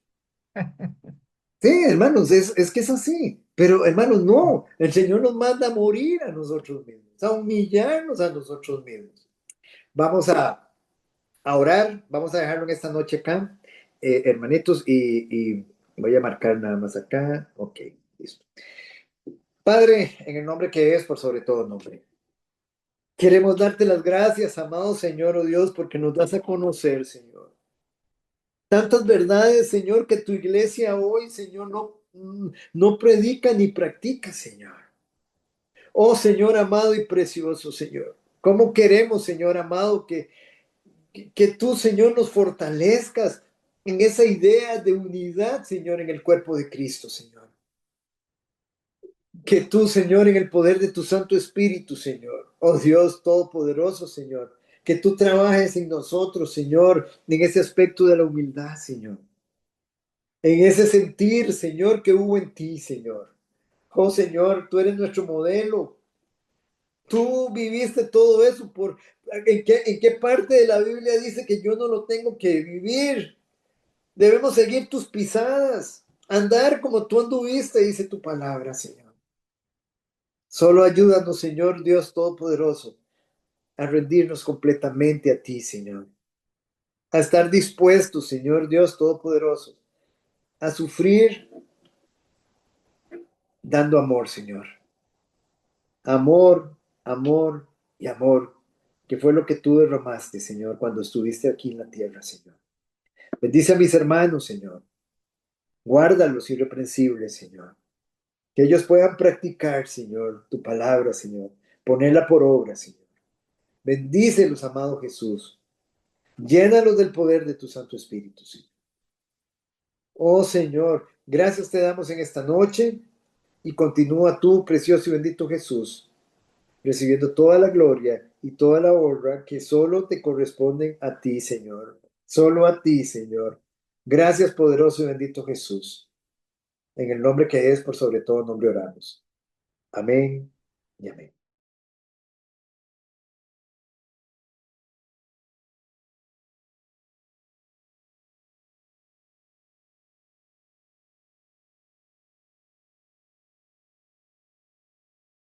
Sí, hermanos, es que es así. Pero, hermanos, no. El Señor nos manda a morir a nosotros mismos, a humillarnos a nosotros mismos. Vamos a orar, vamos a dejarlo en esta noche acá, hermanitos, y voy a marcar nada más acá. Ok, listo. Padre, en el nombre que es, por sobre todo nombre, queremos darte las gracias, amado Señor, oh Dios, porque nos das a conocer, Señor. Tantas verdades, Señor, que tu iglesia hoy, Señor, no predica ni practica, Señor. Oh, Señor amado y precioso, Señor. ¿Cómo queremos, Señor amado, que tú, Señor, nos fortalezcas en esa idea de unidad, Señor, en el cuerpo de Cristo, Señor? Que tú, Señor, en el poder de tu Santo Espíritu, Señor, oh Dios Todopoderoso, Señor, que tú trabajes en nosotros, Señor, en ese aspecto de la humildad, Señor. En ese sentir, Señor, que hubo en ti, Señor. Oh, Señor, tú eres nuestro modelo. Tú viviste todo eso. ¿En qué parte de la Biblia dice que yo no lo tengo que vivir? Debemos seguir tus pisadas, andar como tú anduviste, dice tu palabra, Señor. Solo ayúdanos, Señor Dios Todopoderoso, a rendirnos completamente a ti, Señor. A estar dispuestos, Señor Dios Todopoderoso, a sufrir dando amor, Señor. Amor, amor y amor, que fue lo que tú derramaste, Señor, cuando estuviste aquí en la tierra, Señor. Bendice a mis hermanos, Señor. Guárdalos irreprensibles, Señor. Que ellos puedan practicar, Señor, tu palabra, Señor. Ponerla por obra, Señor. Bendícelos, amado Jesús. Llénalos del poder de tu Santo Espíritu, Señor. Oh, Señor, gracias te damos en esta noche y continúa tú, precioso y bendito Jesús, recibiendo toda la gloria y toda la honra que solo te corresponden a ti, Señor. Solo a ti, Señor. Gracias, poderoso y bendito Jesús. En el nombre que es por sobre todo nombre oramos. Amén y amén.